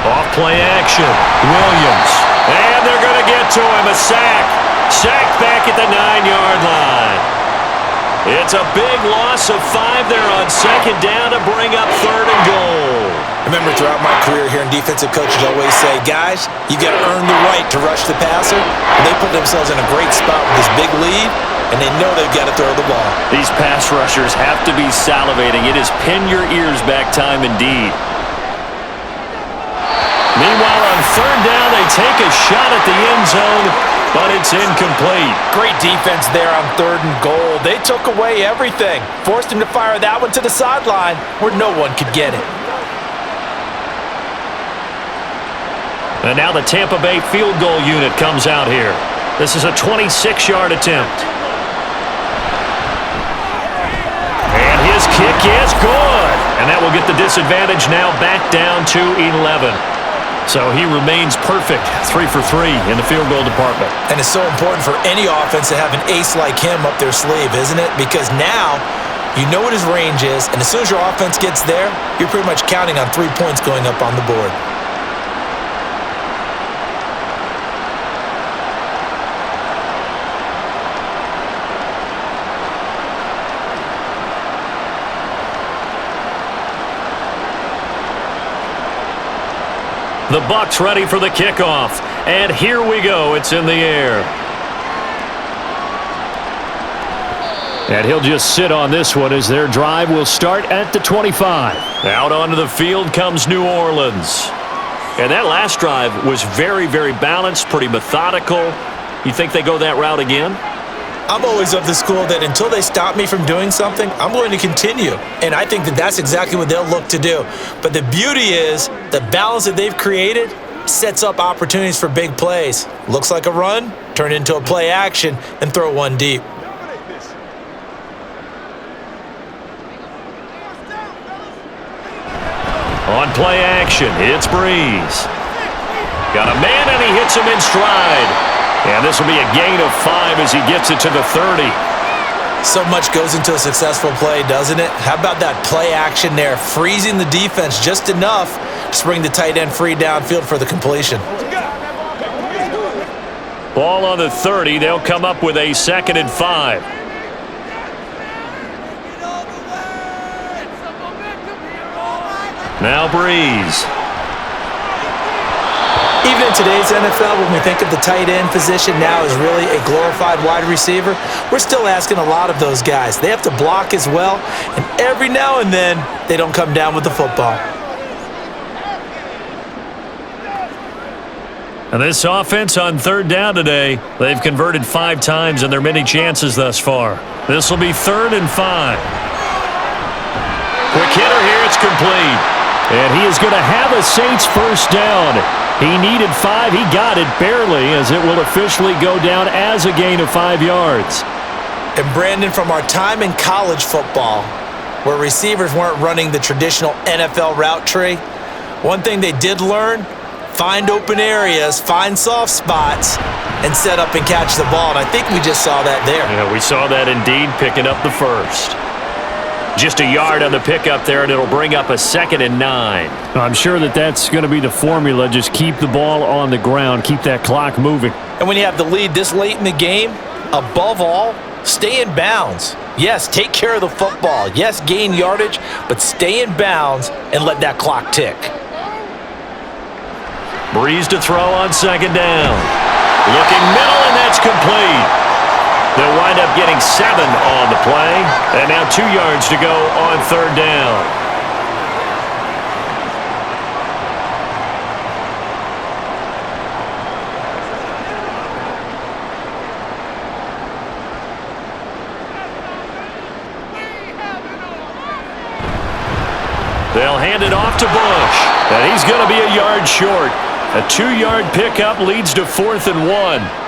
Off play action. Williams. And they're going to get to him. A sack. Sack back at the 9-yard line. It's a big loss of 5 there on 2nd down to bring up 3rd and goal. Remember, throughout my career here, defensive coaches always say, guys, you got to earn the right to rush the passer. And they put themselves in a great spot with this big lead, and they know they've got to throw the ball. These pass rushers have to be salivating. It is pin your ears back time indeed. Meanwhile, on 3rd down, they take a shot at the end zone, but it's incomplete. Great defense there on 3rd and goal. They took away everything. Forced him to fire that one to the sideline where no one could get it. And now the Tampa Bay field goal unit comes out here. This is a 26-yard attempt. And his kick is good. And that will get the disadvantage now back down to 11. So he remains perfect, 3 for 3 in the field goal department. And it's so important for any offense to have an ace like him up their sleeve, isn't it? Because now You know what his range is, and as soon as your offense gets there, you're pretty much counting on 3 points going up on the board. The Bucs ready for the kickoff. And here we go. It's in the air. And he'll just sit on this one as their drive will start at the 25. Out onto the field comes New Orleans. And that last drive was very, very balanced, pretty methodical. You think they go that route again? I'm always of the school that until they stop me from doing something, I'm going to continue. And I think that that's exactly what they'll look to do. But the beauty is the balance that they've created sets up opportunities for big plays. Looks like a run, turn it into a play action, and throw one deep. On play action, it's Breeze. Got a man, and he hits him in stride. And this will be a gain of 5 as he gets it to the 30. So much goes into a successful play, doesn't it? How about that play action there, freezing the defense just enough to bring the tight end free downfield for the completion. Ball on the 30. They'll come up with a 2nd and 5. Now Breeze. Even in today's NFL, when we think of the tight end position now as really a glorified wide receiver, we're still asking a lot of those guys. They have to block as well, and every now and then, they don't come down with the football. And this offense on 3rd down today, they've converted 5 times in their many chances thus far. This will be 3rd and 5. Quick hitter here, it's complete. And he is going to have a Saints first down. He needed 5. He got it barely, as it will officially go down as a gain of 5 yards. And Brandon, from our time in college football, where receivers weren't running the traditional NFL route tree, one thing they did learn, find open areas, find soft spots, and set up and catch the ball. And I think we just saw that there. Yeah, we saw that indeed, picking up the first. Just a yard on the pickup there, and it'll bring up a 2nd and 9. I'm sure that that's going to be the formula. Just keep the ball on the ground. Keep that clock moving. And when you have the lead this late in the game, above all, stay in bounds. Yes, take care of the football. Yes, gain yardage, but stay in bounds and let that clock tick. Breeze to throw on 2nd down. Looking middle, and that's complete. They'll wind up getting 7 on the play. And now 2 yards to go on 3rd down. They'll hand it off to Bush. And he's going to be a yard short. A 2-yard pickup leads to 4th and 1.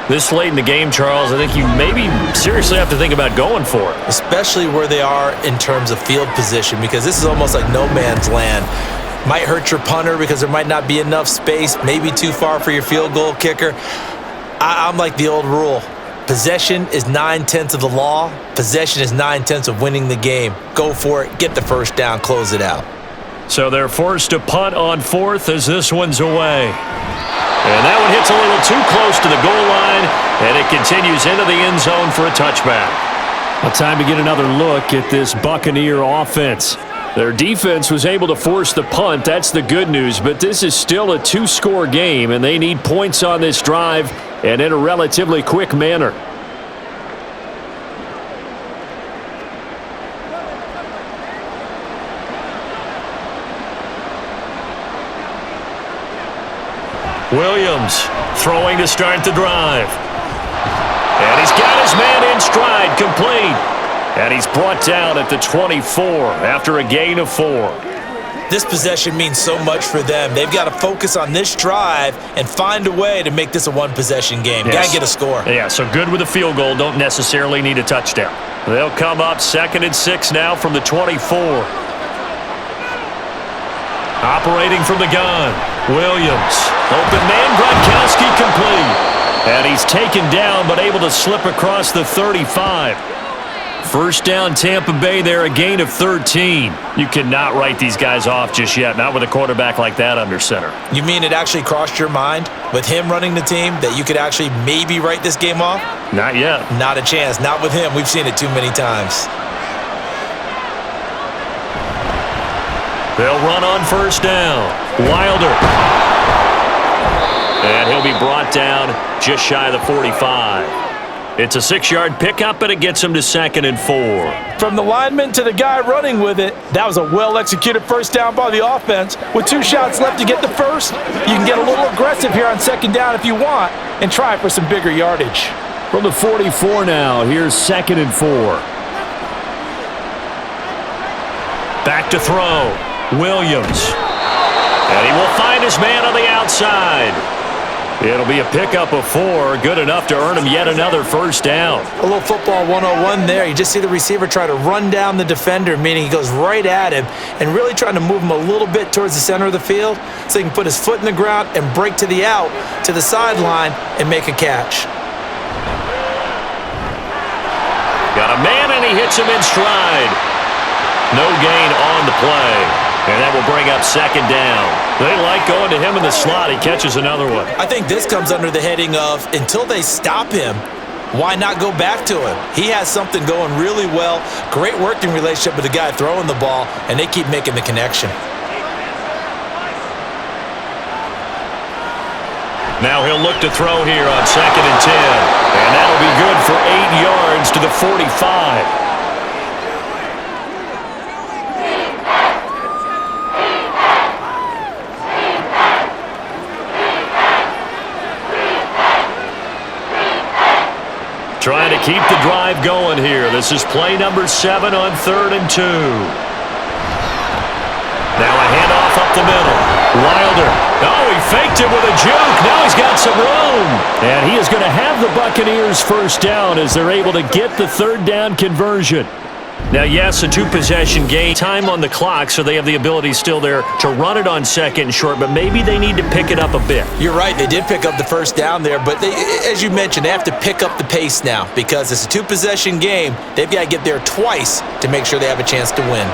This late in the game, Charles, I think you maybe seriously have to think about going for it. Especially where they are in terms of field position, because this is almost like no man's land. Might hurt your punter because there might not be enough space, maybe too far for your field goal kicker. I'm like the old rule. Possession is 9/10 of the law. Possession is 9/10 of winning the game. Go for it, get the first down, close it out. So they're forced to punt on 4th as this one's away. And that one hits a little too close to the goal line, and it continues into the end zone for a touchback. Well, time to get another look at this Buccaneer offense. Their defense was able to force the punt. That's the good news, but this is still a 2-score game, and they need points on this drive and in a relatively quick manner. Williams throwing to start the drive. And he's got his man in stride, complete. And he's brought down at the 24 after a gain of 4. This possession means so much for them. They've got to focus on this drive and find a way to make this a one-possession game. Yes. Got to get a score. Yeah, so good with a field goal. Don't necessarily need a touchdown. They'll come up 2nd and 6 now from the 24. Operating from the gun, Williams. Open man, Gronkowski complete. And he's taken down but able to slip across the 35. First down, Tampa Bay there, a gain of 13. You cannot write these guys off just yet, not with a quarterback like that under center. You mean it actually crossed your mind with him running the team that you could actually maybe write this game off? Not yet. Not a chance. Not with him. We've seen it too many times. They'll run on first down. Wilder. And he'll be brought down just shy of the 45. It's a 6-yard pickup, and it gets him to 2nd and 4. From the lineman to the guy running with it, that was a well-executed first down by the offense. With 2 shots left to get the first, you can get a little aggressive here on 2nd down if you want and try for some bigger yardage. From the 44 now, here's 2nd and 4. Back to throw. Williams. And he will find his man on the outside. It'll be a pickup of 4, good enough to earn him yet another first down. A little football 101 there. You just see the receiver try to run down the defender, meaning he goes right at him and really trying to move him a little bit towards the center of the field so he can put his foot in the ground and break to the out, to the sideline, and make a catch. Got a man, and he hits him in stride. No gain on the play. And that will bring up 2nd down. They like going to him in the slot. He catches another one. I think this comes under the heading of until they stop him, why not go back to him? He has something going really well. Great working relationship with the guy throwing the ball, and they keep making the connection. Now he'll look to throw here on 2nd and 10. And that'll be good for 8 yards to the 45. Trying to keep the drive going here. This is play number 7 on 3rd and 2. Now a handoff up the middle. Wilder. Oh, he faked it with a juke. Now he's got some room. And he is going to have the Buccaneers first down as they're able to get the 3rd down conversion. Now, yes, a 2-possession game. Time on the clock, so they have the ability still there to run it on 2nd and short, but maybe they need to pick it up a bit. You're right. They did pick up the first down there, but they, as you mentioned, they have to pick up the pace now because it's a 2-possession game. They've got to get there twice to make sure they have a chance to win.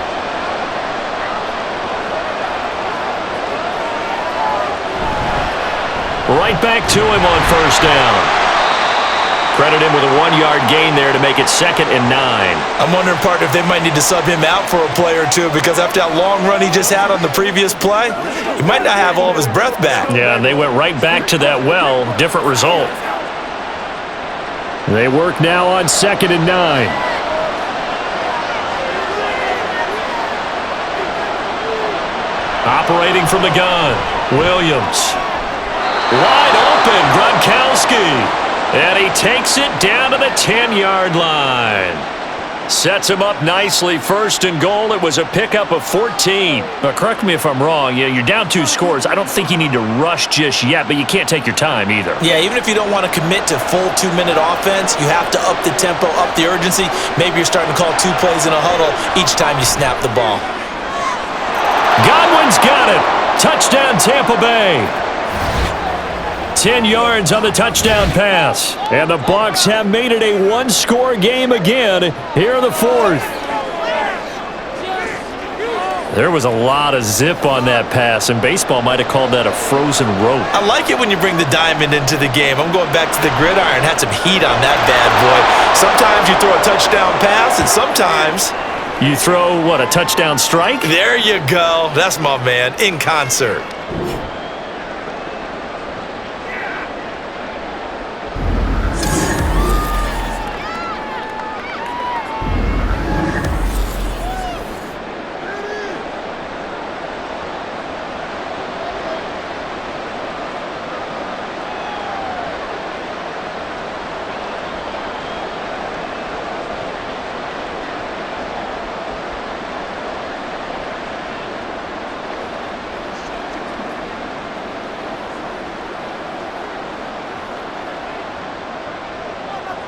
Right back to him on first down. Credit him with a 1-yard gain there to make it 2nd and 9. I'm wondering, partner, if they might need to sub him out for a play or two because after that long run he just had on the previous play, he might not have all of his breath back. Yeah, and they went right back to that well. Different result. They work now on 2nd and 9. Operating from the gun, Williams. Wide open, Gronkowski. And he takes it down to the 10-yard line. Sets him up nicely. 1st and goal. It was a pickup of 14. But correct me if I'm wrong. You're down 2 scores. I don't think you need to rush just yet, but you can't take your time either. Yeah, even if you don't want to commit to full 2-minute offense, you have to up the tempo, up the urgency. Maybe you're starting to call 2 plays in a huddle each time you snap the ball. Godwin's got it. Touchdown, Tampa Bay. 10 yards on the touchdown pass. And the Bucs have made it a 1-score game again here in the 4th. There was a lot of zip on that pass, and baseball might have called that a frozen rope. I like it when you bring the diamond into the game. I'm going back to the gridiron. Had some heat on that bad boy. Sometimes you throw a touchdown pass, and sometimes you throw, what, a touchdown strike? There you go. That's my man, in concert.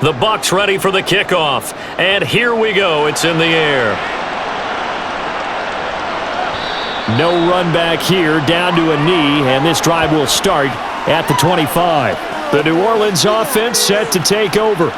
The Bucs ready for the kickoff. And here we go. It's in the air. No run back here, down to a knee, and this drive will start at the 25. The New Orleans offense set to take over.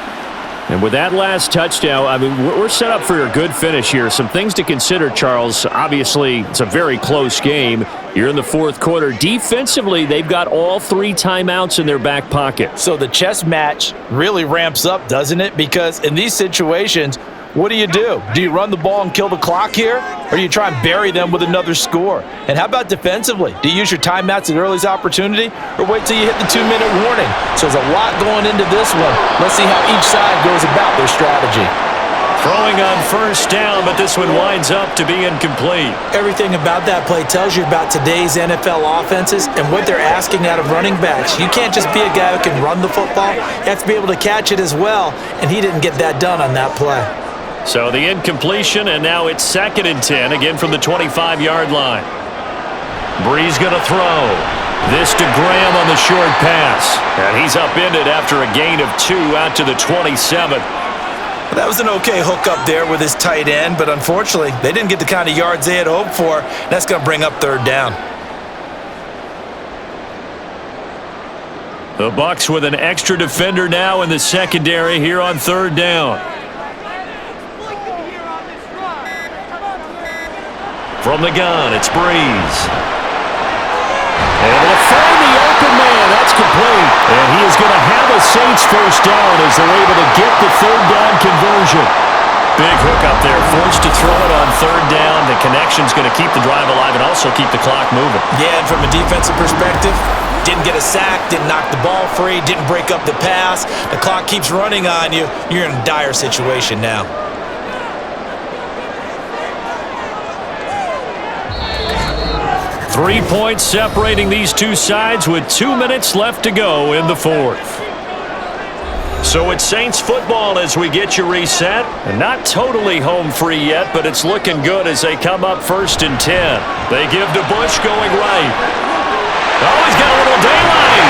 And with that last touchdown, I mean, we're set up for a good finish here. Some things to consider, Charles. Obviously, it's a very close game. You're in the fourth quarter. Defensively, they've got all 3 timeouts in their back pocket. So the chess match really ramps up, doesn't it? Because in these situations, what do? Do you run the ball and kill the clock here? Or do you try and bury them with another score? And how about defensively? Do you use your timeouts at earliest opportunity or wait till you hit the 2-minute warning? So there's a lot going into this one. Let's see how each side goes about their strategy. Throwing on first down, but this one winds up to be incomplete. Everything about that play tells you about today's NFL offenses and what they're asking out of running backs. You can't just be a guy who can run the football. You have to be able to catch it as well, and he didn't get that done on that play. So the incompletion, and now it's 2nd and 10, again from the 25-yard line. Brees going to throw. This to Graham on the short pass. And he's upended after a gain of 2 out to the 27. That was an okay hook up there with his tight end, but unfortunately, they didn't get the kind of yards they had hoped for. That's going to bring up 3rd down. The Bucs with an extra defender now in the secondary here on 3rd down. From the gun, it's Brees. And they'll find the open man. That's complete. And he is going to have a Saints first down as they're able to get the 3rd down conversion. Big hook up there, forced to throw it on 3rd down. The connection's going to keep the drive alive and also keep the clock moving. Yeah, and from a defensive perspective, didn't get a sack, didn't knock the ball free, didn't break up the pass. The clock keeps running on you. You're in a dire situation now. 3 points separating these two sides with 2 minutes left to go in the 4th. So it's Saints football as we get you reset. And not totally home free yet, but it's looking good as they come up 1st and 10. They give to Bush going right. Oh, he's got a little daylight.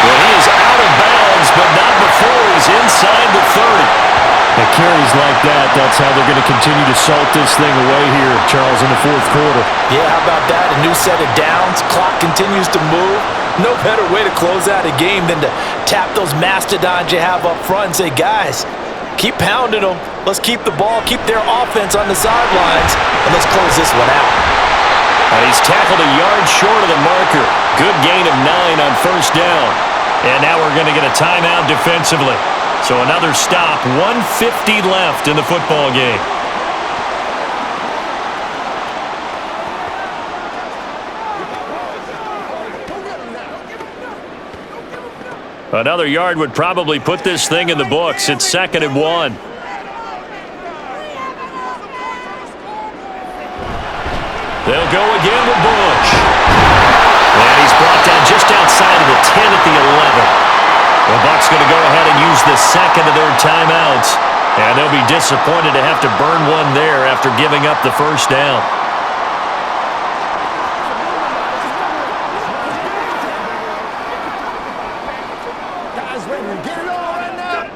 Well, he is out of bounds, but not before he's inside the 30. The carries like that, that's how they're going to continue to salt this thing away here, Charles, in the 4th quarter. Yeah, how about that? A new set of downs. Clock continues to move. No better way to close out a game than to tap those mastodons you have up front and say, guys, keep pounding them. Let's keep the ball, keep their offense on the sidelines, and let's close this one out. He's tackled a yard short of the marker. Good gain of 9 on 1st down. And now we're going to get a timeout defensively. So another stop, 1:50 left in the football game. Another yard would probably put this thing in the books. It's 2nd and 1. They'll go again with Bush. And he's brought down just outside of the 10 at the 11. The Bucs going to go ahead and use the 2nd of their timeouts. And they'll be disappointed to have to burn one there after giving up the 1st down. Guys, ready to get it on right now?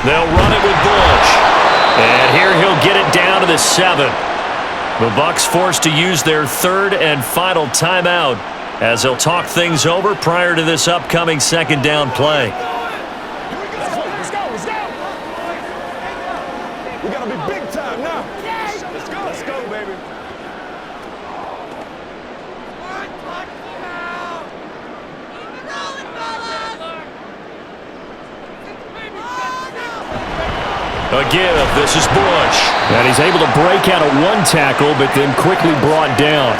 They'll run it with Bush. And here he'll get it down to the 7. The Bucs forced to use their 3rd and final timeout as they'll talk things over prior to this upcoming 2nd down play. Let's go. We gotta be big time now. Let's go, baby. A give. This is Bush. And he's able to break out of one tackle, but then quickly brought down.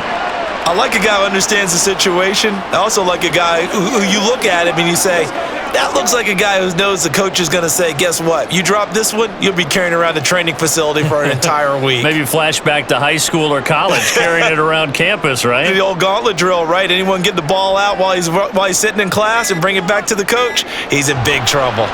I like a guy who understands the situation. I also like a guy who you look at him and you say, that looks like a guy who knows the coach is going to say, guess what? You drop this one, you'll be carrying around the training facility for an entire week. Maybe flashback to high school or college, carrying it around campus, right? The old gauntlet drill, right? Anyone get the ball out while he's sitting in class and bring it back to the coach, he's in big trouble.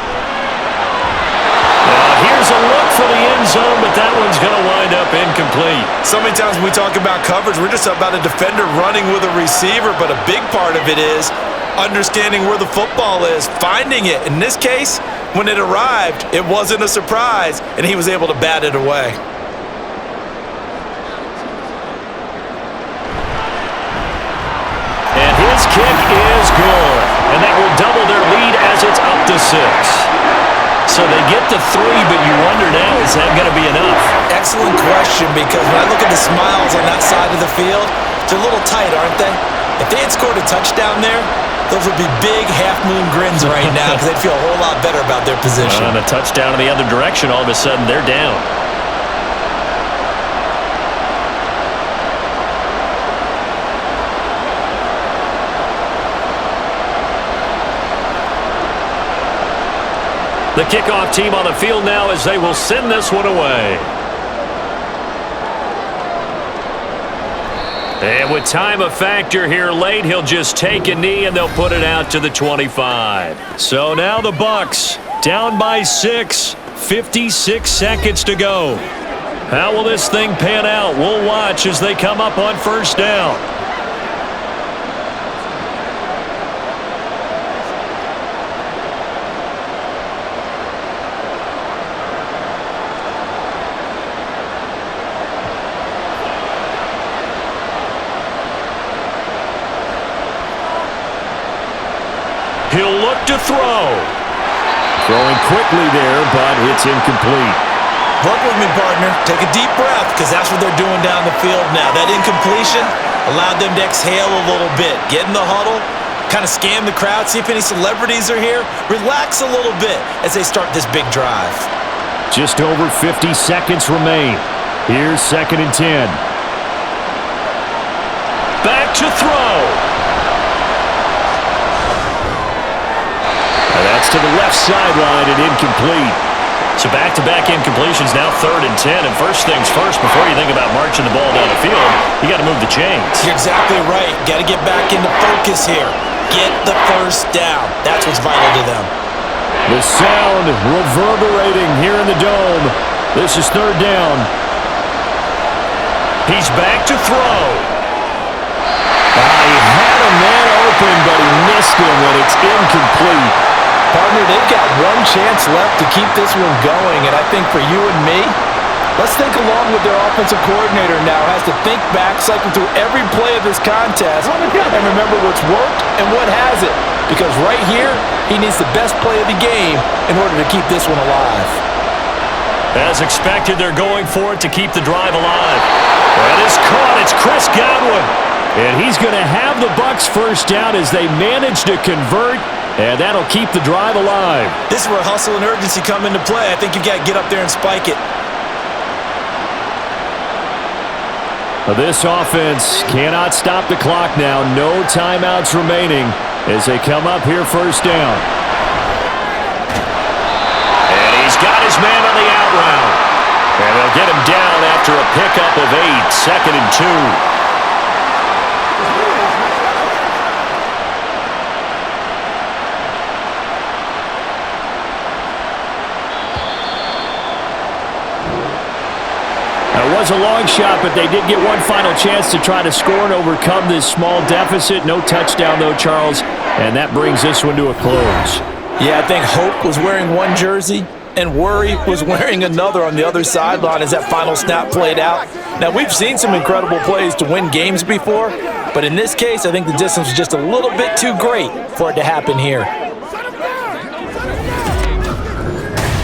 Here's a look for the end zone, but that one's going to wind up incomplete. So many times when we talk about coverage, we're just about a defender running with a receiver, but a big part of it is understanding where the football is, finding it. In this case, when it arrived, it wasn't a surprise, and he was able to bat it away. And his kick It's up to 6. So they get to 3, but you wonder now, is that going to be enough? Excellent question, because when I look at the smiles on that side of the field, they're a little tight, aren't they? If they had scored a touchdown there, those would be big half-moon grins right now because they'd feel a whole lot better about their position. And a touchdown in the other direction, all of a sudden they're down. The kickoff team on the field now as they will send this one away. And with time a factor here late, he'll just take a knee and they'll put it out to the 25. So now the Bucs down by 6, 56 seconds to go. How will this thing pan out? We'll watch as they come up on first down. He'll look to throw. Throwing quickly there, but it's incomplete. Work with me, partner. Take a deep breath, because that's what they're doing down the field now. That incompletion allowed them to exhale a little bit. Get in the huddle, kind of scan the crowd, see if any celebrities are here. Relax a little bit as they start this big drive. Just over 50 seconds remain. Here's 2nd and 10. Back to throw. That's to the left sideline and incomplete. So back-to-back incompletions, now 3rd and 10. And first things first, before you think about marching the ball down the field, you got to move the chains. You're exactly right. Got to get back into focus here. Get the first down. That's what's vital to them. The sound reverberating here in the dome. This is 3rd down. He's back to throw. He had a man open, but he missed him when it's incomplete. Partner, they've got one chance left to keep this one going, and I think for you and me, let's think along with their offensive coordinator now. Has to think back, cycle through every play of this contest, and remember what's worked and what hasn't. Because right here, he needs the best play of the game in order to keep this one alive. As expected, they're going for it to keep the drive alive. That is caught. It's Chris Godwin. And he's going to have the Bucs first down as they manage to convert, and that'll keep the drive alive. This is where hustle and urgency come into play. I think you've got to get up there and spike it. This offense cannot stop the clock now. No timeouts remaining as they come up here first down. And he's got his man on the out route. And they'll get him down after a pickup of 8, 2nd and 2. It was a long shot, but they did get one final chance to try to score and overcome this small deficit. No touchdown, though, Charles, and that brings this one to a close. Yeah, I think hope was wearing one jersey and worry was wearing another on the other sideline as that final snap played out. Now, we've seen some incredible plays to win games before, but in this case, I think the distance was just a little bit too great for it to happen here.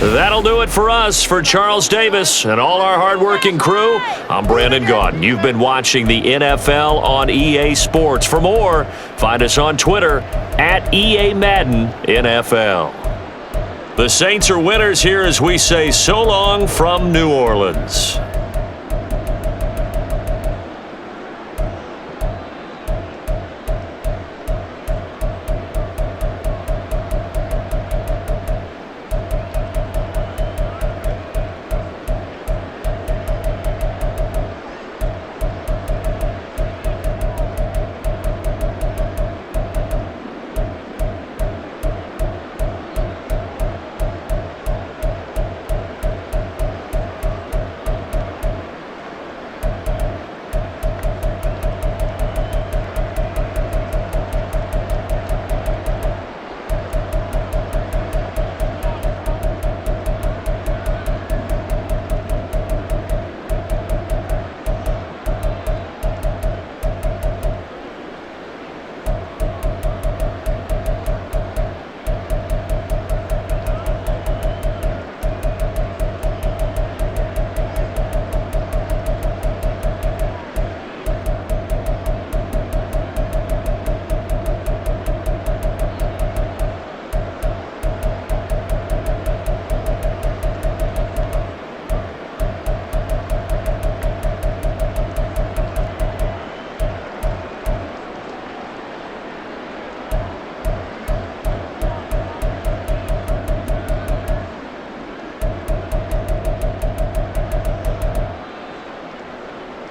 That'll do it for us. For Charles Davis and all our hardworking crew, I'm Brandon Gaudin. You've been watching the NFL on EA Sports. For more, find us on Twitter at EA Madden NFL. The Saints are winners here as we say so long from New Orleans.